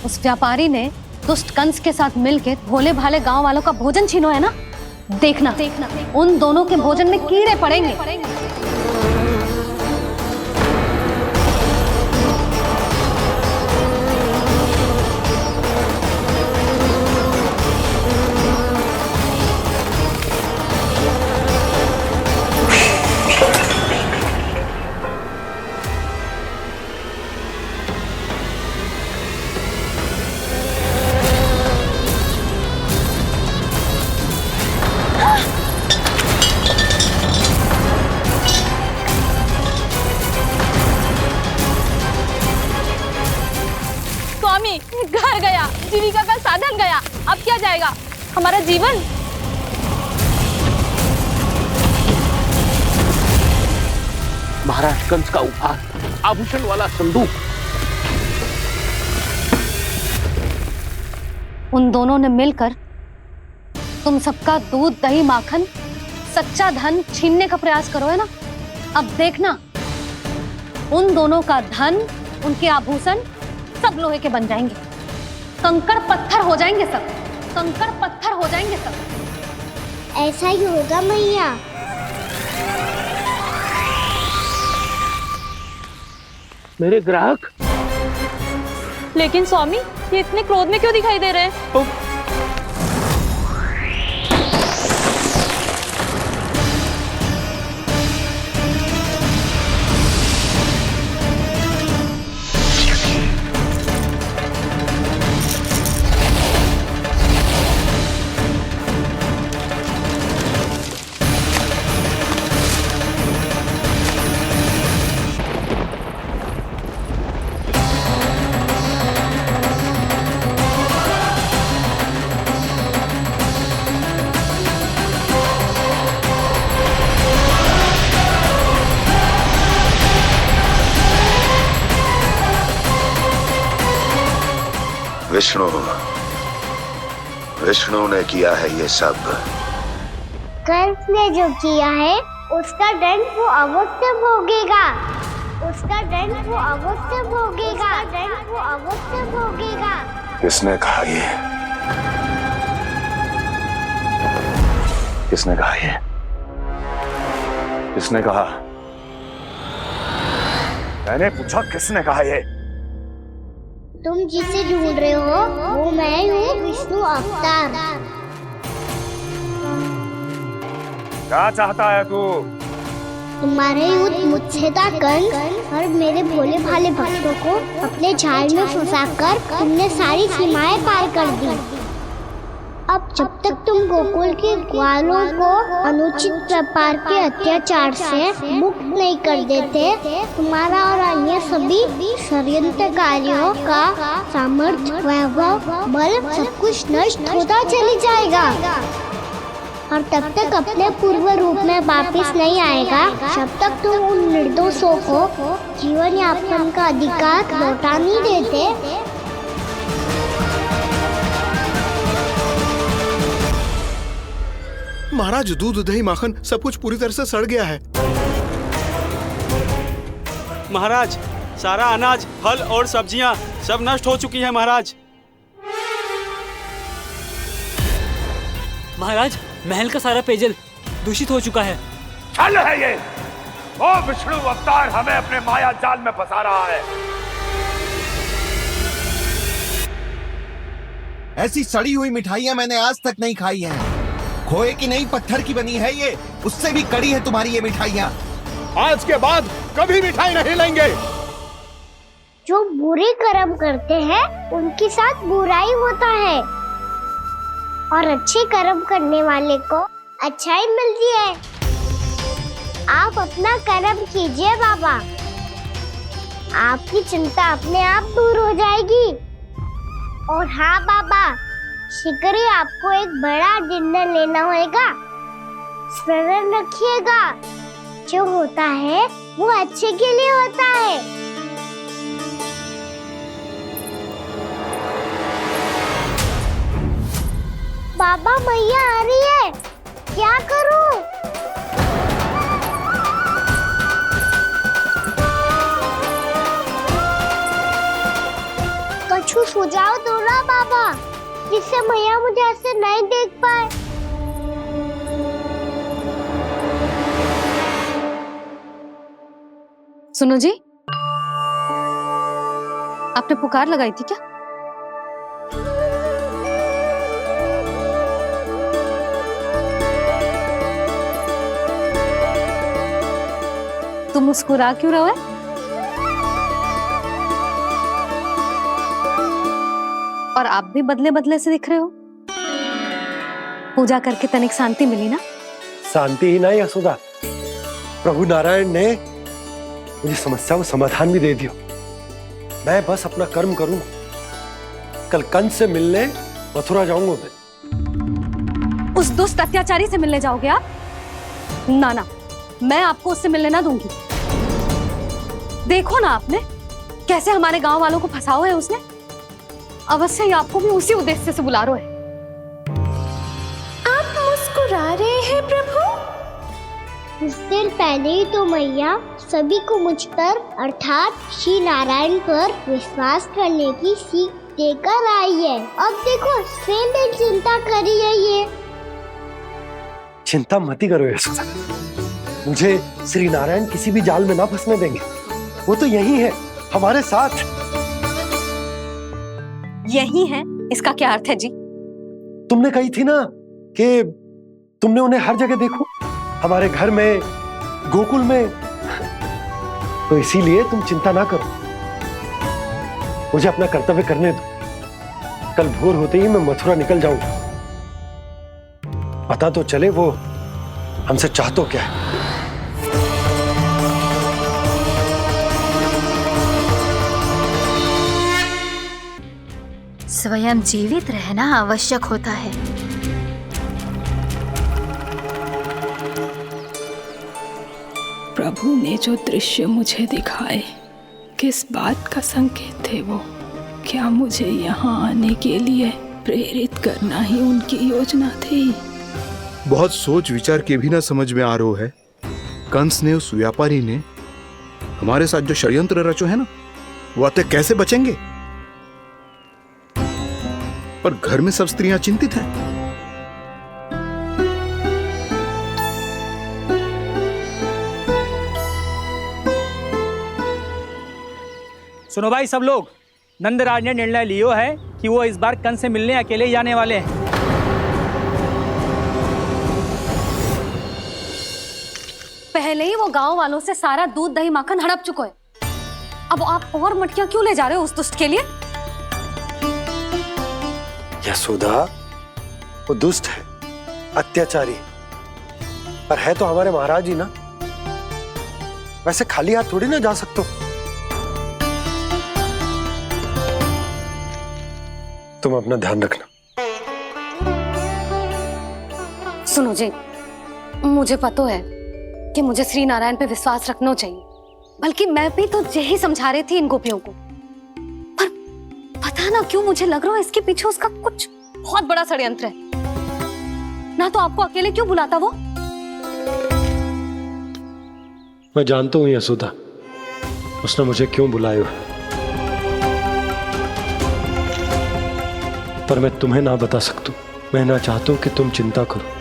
[SPEAKER 3] उस व्यापारी ने दुष्ट कंस के साथ मिलकर भोले भाले गांव वालों का भोजन छीनो है ना। देखना उन दोनों के भोजन में कीड़े पड़ेंगे।
[SPEAKER 10] घर गया, जीविका का साधन गया, अब क्या जाएगा हमारा जीवन?
[SPEAKER 17] महाराज कंस का उपहार, आभूषण वाला संदूक।
[SPEAKER 3] उन दोनों ने मिलकर तुम सबका दूध दही माखन सच्चा धन छीनने का प्रयास करो है ना। अब देखना उन दोनों का धन, उनके आभूषण सब लोहे के बन जाएंगे, कंकड़ पत्थर हो जाएंगे सब, कंकड़ पत्थर हो जाएंगे सब।
[SPEAKER 4] ऐसा ही होगा मैया।
[SPEAKER 17] मेरे ग्राहक?
[SPEAKER 10] लेकिन स्वामी ये इतने क्रोध में क्यों दिखाई दे रहे हैं?
[SPEAKER 5] विष्णु ने किया है ये सब।
[SPEAKER 4] कंस ने जो किया है उसका दंड वो अवश्य भोगेगा, उसका दंड वो अवश्य भोगेगा, दंड वो अवश्य भोगेगा।
[SPEAKER 5] किसने कहा ये? किसने कहा ये? किसने कहा? मैंने पूछा किसने कहा ये?
[SPEAKER 4] तुम जिसे ढूंढ रहे हो वो मैं हूँ, विष्णु अवतार।
[SPEAKER 5] क्या चाहता है तू?
[SPEAKER 4] तुम्हारे युद्ध मुझसे था कंस, और मेरे भोले भाले भक्तों को अपने जाल में फंसाकर तुमने सारी सीमाएं पार कर दी। अब जब तक तुम गोकुल के ग्वालों को अनुचित व्यापार के अत्याचार से मुक्त नहीं कर देते, तुम्हारा और अन्य सभी षड्यंत्रकारियों का सामर्थ्य, वैभव, बल सब कुछ नष्ट होता चली जाएगा, और तब तक अपने पूर्व रूप में वापस नहीं आएगा जब तक तुम उन निर्दोषों को जीवन यापन का अधिकार लौटा नहीं देते।
[SPEAKER 11] महाराज, दूध दही माखन सब कुछ पूरी तरह से सड़ गया है।
[SPEAKER 21] महाराज, सारा अनाज, फल और सब्जियां सब नष्ट हो चुकी है महाराज।
[SPEAKER 13] महाराज, महल का सारा पेयजल दूषित हो चुका है।
[SPEAKER 5] छल है ये। वो विष्णु अवतार हमें अपने माया जाल में फंसा रहा है।
[SPEAKER 22] ऐसी सड़ी हुई मिठाइयां मैंने आज तक नहीं खाई हैं। खोए की नहीं, पत्थर की बनी है ये, उससे भी कड़ी है तुम्हारी ये मिठाइयां।
[SPEAKER 12] आज के बाद कभी मिठाई नहीं लेंगे।
[SPEAKER 4] जो बुरे कर्म करते हैं उनके साथ बुराई होता है, और अच्छे कर्म करने वाले को अच्छाई मिलती है। आप अपना कर्म कीजिए बाबा, आपकी चिंता अपने आप दूर हो जाएगी। और हाँ बाबा, शीघ्र ही आपको एक बड़ा डिनर लेना होगा। स्मरण रखिएगा, जो होता है वो अच्छे के लिए होता है। बाबा, मैया आ रही है। क्या करूं? कछु सुझाव दो ना बाबा, जिससे मैया मुझे ऐसे नहीं देख पाए।
[SPEAKER 3] सुनो जी, आपने पुकार लगाई थी क्या? तुम मुस्कुरा क्यों रहे हो? और आप भी बदले बदले से दिख रहे हो। पूजा करके तनिक शांति मिली ना?
[SPEAKER 12] शांति ही नहीं यशोदा, प्रभु नारायण ने मुझे समस्या को समाधान भी दे दिया। मैं बस अपना कर्म करूं। कल कंस से मिलने मथुरा जाऊंगा मैं।
[SPEAKER 3] उस दुष्ट अत्याचारी से मिलने जाओगे आप? ना ना, मैं आपको उससे मिलने ना दूंगी। देखो ना आपने कैसे हमारे गांव वालों को फंसाओ है उसने। अवश्य ही आपको भी उसी उद्देश्य से बुला रहा है।
[SPEAKER 4] आप मुस्कुरा रहे हैं प्रभु? कुछ देर पहले ही तो मैया सभी को मुझ पर अर्थात श्री नारायण पर विश्वास करने की सीख देकर आई है। अब देखो स्वयं चिंता करी है ये।
[SPEAKER 12] चिंता मत करो यशोदा, मुझे श्री नारायण किसी भी जाल में ना फंसने देंगे। वो तो यही है हमारे साथ।
[SPEAKER 3] यही है, इसका क्या अर्थ है जी?
[SPEAKER 12] तुमने कही थी ना कि तुमने उन्हें हर जगह देखो, हमारे घर में, गोकुल में। तो इसीलिए तुम चिंता ना करो, मुझे अपना कर्तव्य करने दो। कल भोर होते ही मैं मथुरा निकल जाऊंगा। पता तो चले वो हमसे चाहतो क्या है।
[SPEAKER 19] स्वयं जीवित रहना आवश्यक होता है।
[SPEAKER 16] प्रभु ने जो दृश्य मुझे दिखाए, किस बात का संकेत थे वो? क्या मुझे यहाँ आने के लिए प्रेरित करना ही उनकी योजना थी?
[SPEAKER 22] बहुत सोच विचार के भी ना समझ में आ रहा है। कंस ने, उस व्यापारी ने हमारे साथ जो षड्यंत्र रचो है ना, वो आते कैसे बचेंगे? पर घर में सब स्त्रियां चिंतित हैं।
[SPEAKER 13] सुनो भाई सब लोग, नंदराज ने निर्णय लियो है कि वो इस बार कंस से मिलने अकेले ही जाने वाले हैं।
[SPEAKER 3] पहले ही वो गांव वालों से सारा दूध दही माखन हड़प चुके हैं। अब आप और मटकियां क्यों ले जा रहे हो उस दुष्ट के लिए?
[SPEAKER 12] यशोदा, वो दुष्ट है, अत्याचारी, पर है तो हमारे महाराज ही ना। वैसे खाली हाथ थोड़ी ना जा सकते। तुम अपना ध्यान रखना।
[SPEAKER 3] सुनो जी, मुझे पता है कि मुझे श्री नारायण पे विश्वास रखना चाहिए, बल्कि मैं भी तो यही समझा रही थी इन गोपियों को। पर पता ना क्यों मुझे लग रहा है इसके पीछे उसका कुछ बहुत बड़ा षड्यंत्र है। ना तो आपको अकेले क्यों बुलाता वो?
[SPEAKER 12] मैं जानता हूं यशोदा, उसने मुझे क्यों बुलाया, पर मैं तुम्हें ना बता सकता। मैं ना चाहता हूं कि तुम चिंता करो।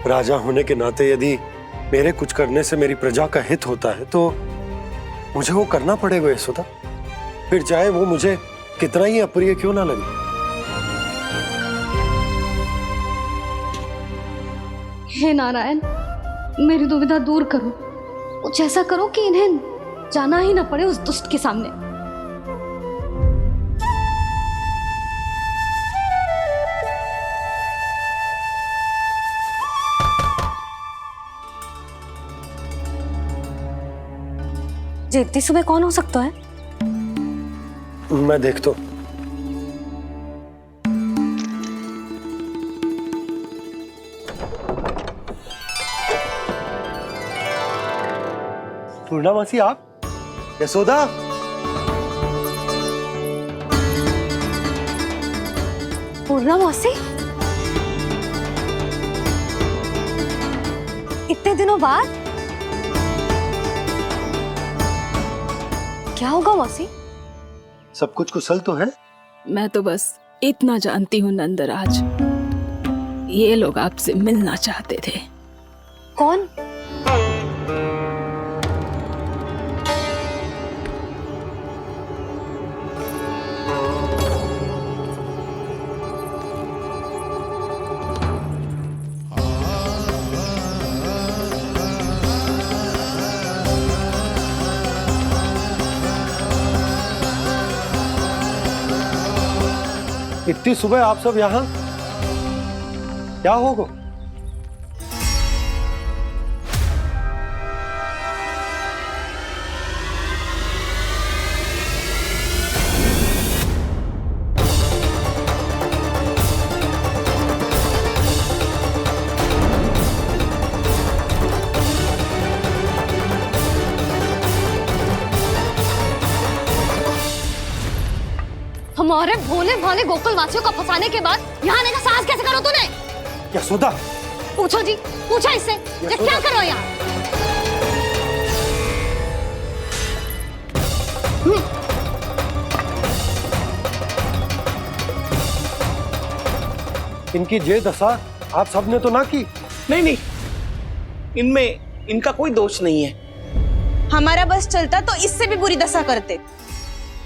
[SPEAKER 12] राजा होने के नाते यदि मेरे कुछ करने से मेरी प्रजा का हित होता है तो मुझे वो करना पड़ेगा यशोदा, फिर चाहे वो मुझे कितना ही अप्रिय क्यों ना लगे।
[SPEAKER 3] हे नारायण, मेरी दुविधा दूर करो। कुछ ऐसा करो कि इन्हें जाना ही ना पड़े उस दुष्ट के सामने। जी इतनी सुबह कौन हो सकता है?
[SPEAKER 12] मैं देखता हूं। पूर्णा मासी, आप? यशोदा,
[SPEAKER 3] पूर्णा मौसी, इतने दिनों बाद क्या होगा मौसी?
[SPEAKER 12] सब कुछ कुशल तो है?
[SPEAKER 16] मैं तो बस इतना जानती हूँ नंदराज, ये लोग आपसे मिलना चाहते थे।
[SPEAKER 3] कौन?
[SPEAKER 12] इतनी सुबह आप सब यहाँ? क्या होगा?
[SPEAKER 3] हमारे भोले भाले गोकुल वासियों को फंसाने के बाद यहाँ आने का साहस कैसे करो तूने?
[SPEAKER 12] यशोदा,
[SPEAKER 3] पूछो जी, पूछो इससे, ये क्या करो यहाँ?
[SPEAKER 12] इनकी ये दशा आप सबने तो ना की?
[SPEAKER 17] नहीं, इनमें इनका कोई दोष नहीं है।
[SPEAKER 9] हमारा बस चलता तो इससे भी बुरी दशा करते।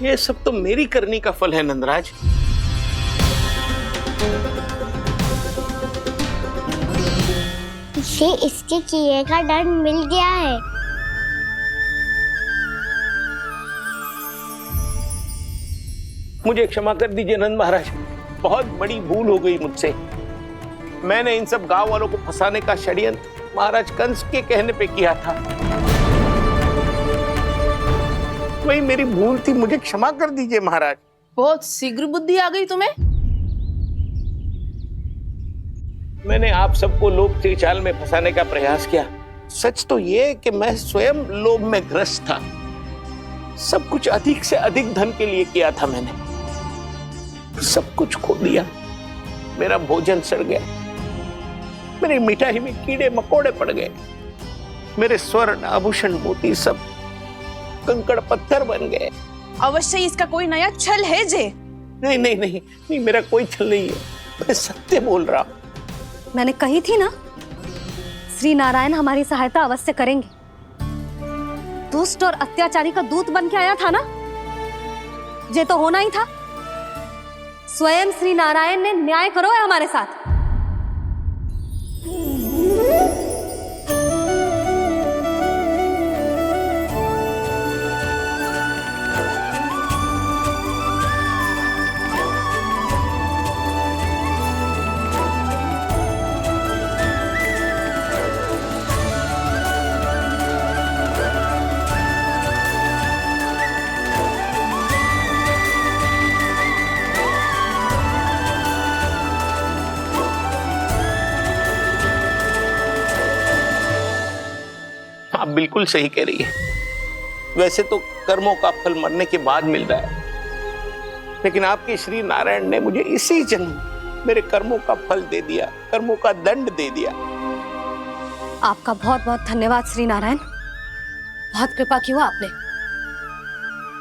[SPEAKER 17] ये सब तो मेरी करनी का फल है नंदराज।
[SPEAKER 4] इसे इसके किए का दंड मिल गया है।
[SPEAKER 17] मुझे क्षमा कर दीजिए नंद महाराज, बहुत बड़ी भूल हो गई मुझसे। मैंने इन सब गांव वालों को फंसाने का षड्यंत्र महाराज कंस के कहने पे किया था। वही मेरी भूल थी, मुझे क्षमा कर दीजिए महाराज।
[SPEAKER 6] बहुत शीघ्र बुद्धि आ गई तुम्हें।
[SPEAKER 17] मैंने आप सबको लोभ के जाल में फंसाने का प्रयास किया। सच तो ये कि मैं स्वयं लोभ में ग्रस्त था। सब कुछ अधिक से अधिक धन के लिए किया था मैंने। सब कुछ खो दिया। मेरा भोजन सड़ गया, मेरी मिठाई में कीड़े मकोड़े पड़ गए, मेरे स्वर्ण आभूषण मोती सब कंकड़ पत्थर बन गए।
[SPEAKER 9] अवश्य इसका कोई नया छल है जे।
[SPEAKER 17] नहीं, मेरा कोई छल नहीं है, मैं सत्य बोल रहा हूं।
[SPEAKER 3] मैंने कही थी ना, श्री नारायण हमारी सहायता अवश्य करेंगे। दुष्ट और अत्याचारी का दूत बन के आया था ना, ये तो होना ही था। स्वयं श्री नारायण ने न्याय करो है हमारे साथ।
[SPEAKER 17] आप बिल्कुल सही कह रही है। वैसे तो कर्मों का फल मरने के बाद मिल रहा है, लेकिन आपके श्री नारायण ने मुझे इसी जन्म मेरे कर्मों का फल दे दिया, कर्मों का दंड दे दिया।
[SPEAKER 3] आपका बहुत बहुत धन्यवाद श्री नारायण, बहुत कृपा की हो आपने।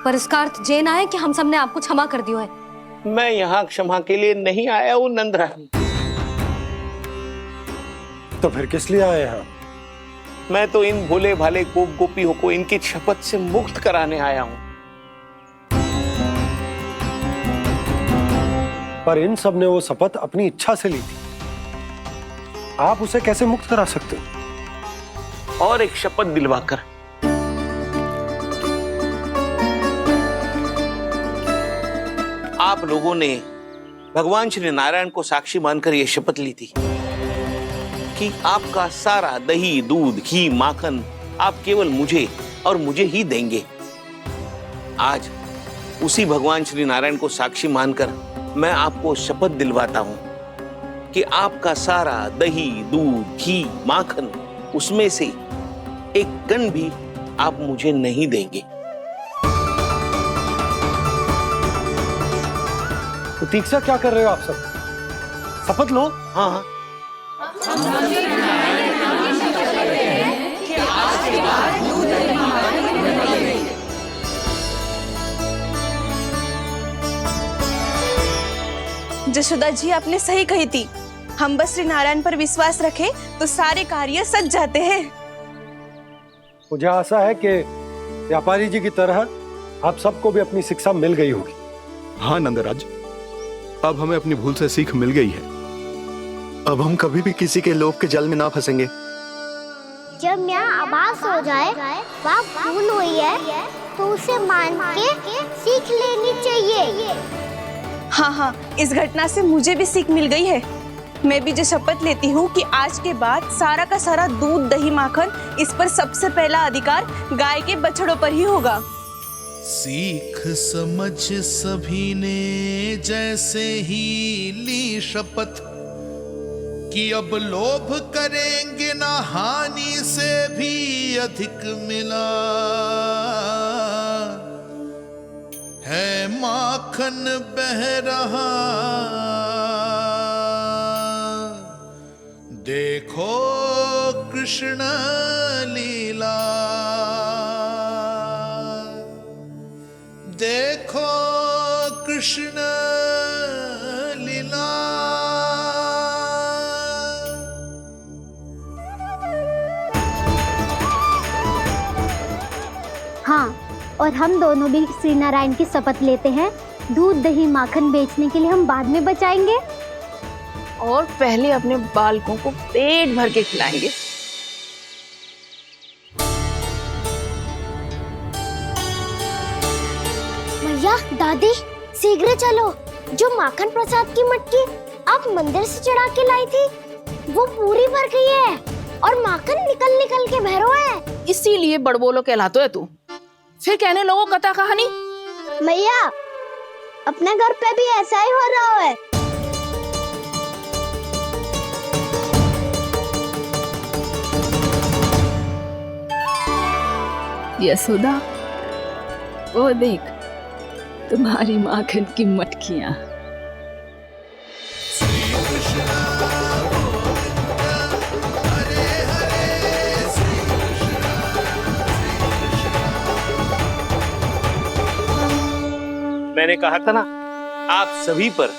[SPEAKER 3] पर इसका अर्थ ये ना है कि हम सब ने आपको क्षमा कर दिया है।
[SPEAKER 17] मैं यहाँ क्षमा के लिए नहीं आया हूँ नंदरानी।
[SPEAKER 12] तो फिर किस लिए आए हैं?
[SPEAKER 17] मैं तो इन भोले भाले गोप गोपियों को इनकी शपथ से मुक्त कराने आया हूं।
[SPEAKER 12] पर इन सब ने वो शपथ अपनी इच्छा से ली थी, आप उसे कैसे मुक्त करा सकते?
[SPEAKER 17] और एक शपथ दिलवाकर। आप लोगों ने भगवान श्री नारायण को साक्षी मानकर यह शपथ ली थी कि आपका सारा दही, दूध, घी, माखन आप केवल मुझे और मुझे ही देंगे। आज उसी भगवान श्री नारायण को साक्षी मानकर मैं आपको शपथ दिलवाता हूं कि आपका सारा दही, दूध, घी, माखन उसमें से एक कण भी आप मुझे नहीं देंगे।
[SPEAKER 12] प्रतीक्षा क्या कर रहे हो आप सब? शपथ लो।
[SPEAKER 14] हाँ हाँ।
[SPEAKER 9] जशोदा जी आपने सही कही थी, हम बस श्री नारायण पर विश्वास रखें तो सारे कार्य सज जाते हैं।
[SPEAKER 12] मुझे आशा है कि व्यापारी जी की तरह आप सबको भी अपनी शिक्षा मिल गई होगी।
[SPEAKER 11] हाँ नंदराज, अब हमें अपनी भूल से सीख मिल गई है।
[SPEAKER 1] अब हम कभी भी किसी के लोभ के जल में ना फंसेंगे।
[SPEAKER 4] जब यहाँ आभास हो जाए वहाँ भूल हुई है तो उसे मान के सीख लेनी चाहिए।
[SPEAKER 9] हाँ हाँ, इस घटना से मुझे भी सीख मिल गई है। मैं भी जो शपथ लेती हूँ कि आज के बाद सारा का सारा दूध दही माखन इस पर सबसे पहला अधिकार गाय के बछड़ों पर ही होगा।
[SPEAKER 2] सीख समझ सभी ने जैसे ही ली शपथ कि अब लोभ करेंगे ना हानि से भी अधिक मिला है माखन बह रहा देखो कृष्ण लीला देखो कृष्ण लीला।
[SPEAKER 4] हाँ, और हम दोनों भी श्री नारायण की शपथ लेते हैं, दूध दही माखन बेचने के लिए हम बाद में बचाएंगे
[SPEAKER 6] और पहले अपने बालकों को पेट भर के खिलाएंगे।
[SPEAKER 4] भैया दादी शीघ्र चलो, जो माखन प्रसाद की मटकी आप मंदिर से चढ़ा के लाई थी वो पूरी भर गई है और माखन निकल निकल के भरो है।
[SPEAKER 6] इसीलिए बड़बोलो कहलाते है तू। फिर कहने लोगों कथा कहानी।
[SPEAKER 4] भैया अपने घर पे भी ऐसा ही हो रहा है।
[SPEAKER 16] यशोदा, वो देख तुम्हारी माखन की मटकियां।
[SPEAKER 17] मैंने कहा था ना, आप सभी पर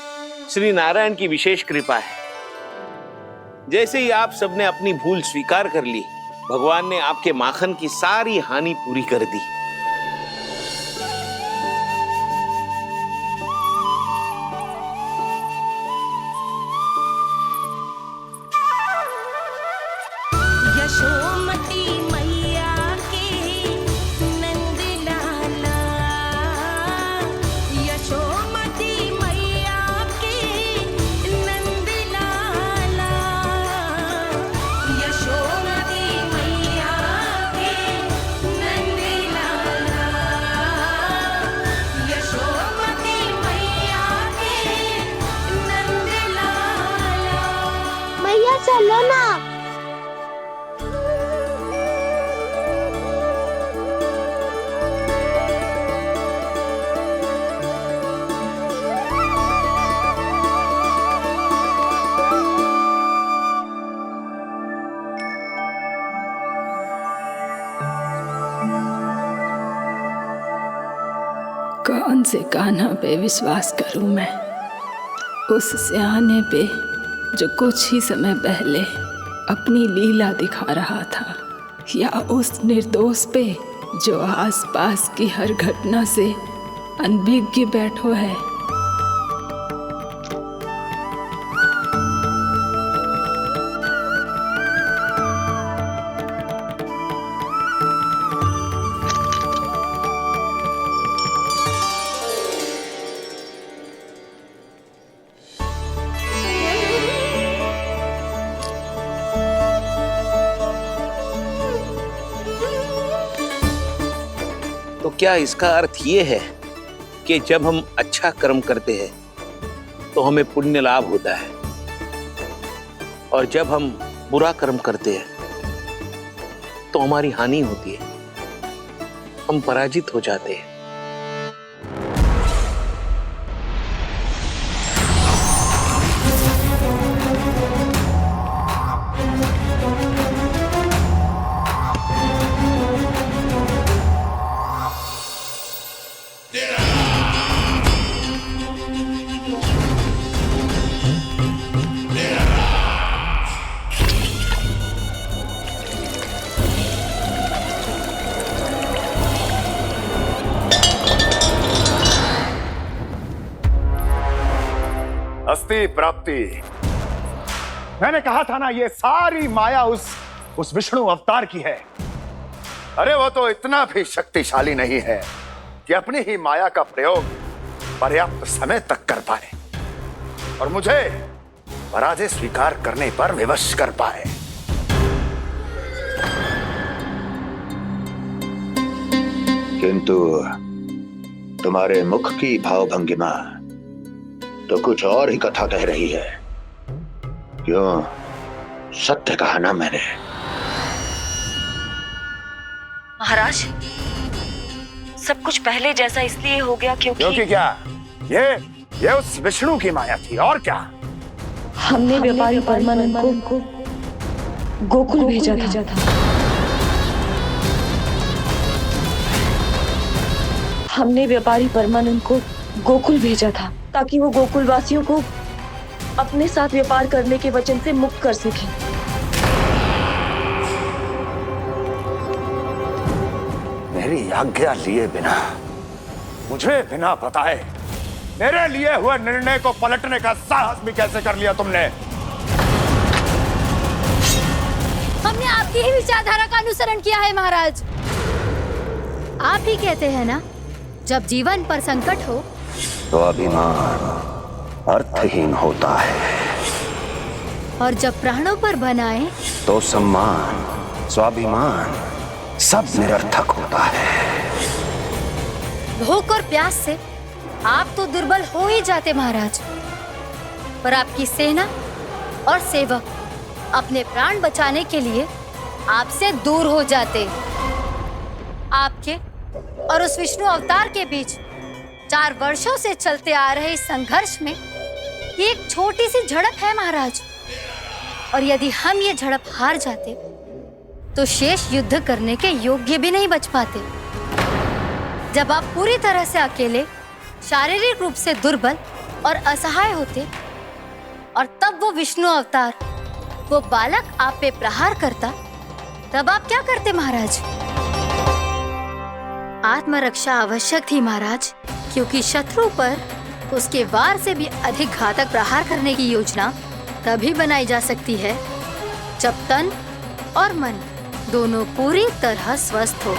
[SPEAKER 17] श्री नारायण की विशेष कृपा है। जैसे ही आप सबने अपनी भूल स्वीकार कर ली, भगवान ने आपके माखन की सारी हानि पूरी कर दी।
[SPEAKER 23] यशोमती मैया के नंद लाला, यशोमती मैया के नंद लाला, यशोमती मैया के नंद लाला, यशोमती मैया के नंद लाला।
[SPEAKER 4] मैया चलो ना।
[SPEAKER 16] कौन से कान्हा पे विश्वास करूं मैं? उस सियाने पे जो कुछ ही समय पहले अपनी लीला दिखा रहा था, या उस निर्दोष पे जो आसपास की हर घटना से अनभिज्ञ बैठो है?
[SPEAKER 17] तो क्या इसका अर्थ ये है कि जब हम अच्छा कर्म करते हैं तो हमें पुण्य लाभ होता है, और जब हम बुरा कर्म करते हैं तो हमारी हानि होती है, हम पराजित हो जाते हैं?
[SPEAKER 5] प्राप्ति प्राप्ति। मैंने कहा था ना, ये सारी माया उस विष्णु अवतार की है। अरे वो तो इतना भी शक्तिशाली नहीं है कि अपनी ही माया का प्रयोग पर्याप्त समय तक कर पाए और मुझे पराजय स्वीकार करने पर विवश कर पाए। किंतु तुम्हारे मुख की भावभंगिमा तो कुछ और ही कथा कह रही है। क्यों? सत्य कहा ना मैंने।
[SPEAKER 19] महाराज, सब कुछ पहले जैसा इसलिए हो गया क्योंकि
[SPEAKER 5] क्या? ये उस विष्णु की माया थी और क्या?
[SPEAKER 10] हमने व्यापारी परमानंद को गोकुल भेजा था। हमने व्यापारी परमानंद को गोकुल भेजा था ताकि वो गोकुल वासियों को अपने साथ व्यापार करने के वचन से मुक्त कर सके।
[SPEAKER 5] मेरी आज्ञा लिए बिना, मुझे बिना बताए मेरे लिए हुए निर्णय को पलटने का साहस भी कैसे कर लिया तुमने?
[SPEAKER 3] हमने आपकी ही विचारधारा का अनुसरण किया है महाराज। आप ही कहते हैं ना, जब जीवन पर संकट हो
[SPEAKER 5] तो अभिमान अर्थहीन होता है
[SPEAKER 3] और जब प्राणों पर बनाए
[SPEAKER 5] तो सम्मान स्वाभिमान सब निरर्थक होता है।
[SPEAKER 3] भूख और प्यास से आप तो दुर्बल हो ही जाते महाराज, पर आपकी सेना और सेवक अपने प्राण बचाने के लिए आपसे दूर हो जाते। आपके और उस विष्णु अवतार के बीच 4 वर्षों से चलते आ रहे इस संघर्ष में ये एक छोटी सी झड़प है महाराज, और यदि हम ये झड़प हार जाते तो शेष युद्ध करने के योग्य भी नहीं बच पाते। जब आप पूरी तरह से अकेले, शारीरिक रूप से दुर्बल और असहाय होते और तब वो विष्णु अवतार, वो बालक आप पे प्रहार करता, तब आप क्या करते महाराज? आत्मरक्षा आवश्यक थी महाराज, क्योंकि शत्रु पर उसके वार से भी अधिक घातक प्रहार करने की योजना तभी बनाई जा सकती है जब तन और मन दोनों पूरी तरह स्वस्थ हो।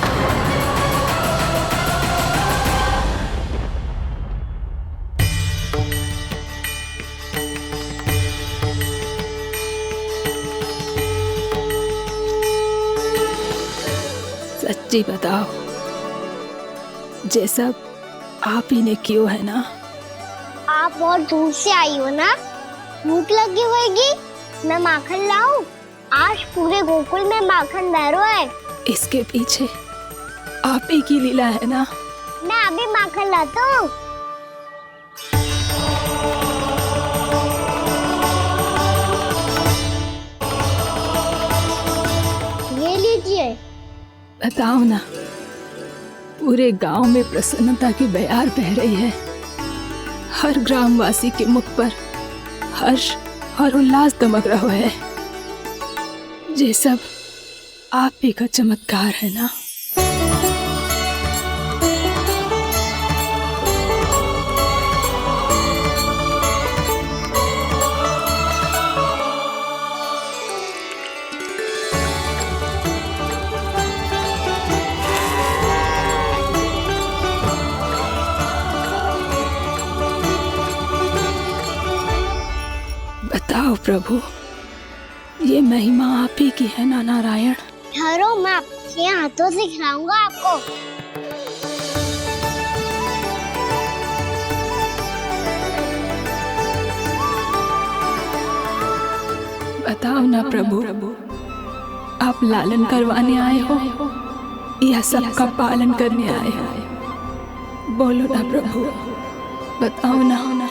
[SPEAKER 16] सच्ची बताओ, जैसा आप ही ने कियो है ना?
[SPEAKER 4] आप बहुत दूर से आई हो ना, भूख लगी होगी। मैं माखन लाऊं? आज पूरे गोकुल में माखन बह रहा है।
[SPEAKER 16] इसके पीछे आप ही की लीला है ना?
[SPEAKER 4] मैं अभी माखन लाता हूँ। ये लीजिए।
[SPEAKER 16] बताओ ना, पूरे गांव में प्रसन्नता की बयार बह रही है। हर ग्रामवासी के मुख पर हर्ष और उल्लास दमक रहा है। ये सब आप ही का चमत्कार है ना? बताओ प्रभु, ये महिमा आप ही की है ना नारायण?
[SPEAKER 4] ठहरो, मैं आपके हाथों से खिलाऊंगा आपको।
[SPEAKER 16] बताओ ना प्रभु, आप लालन करवाने आए हो या सबका पालन करने आए हो? बोलो ना प्रभु, बताओ ना।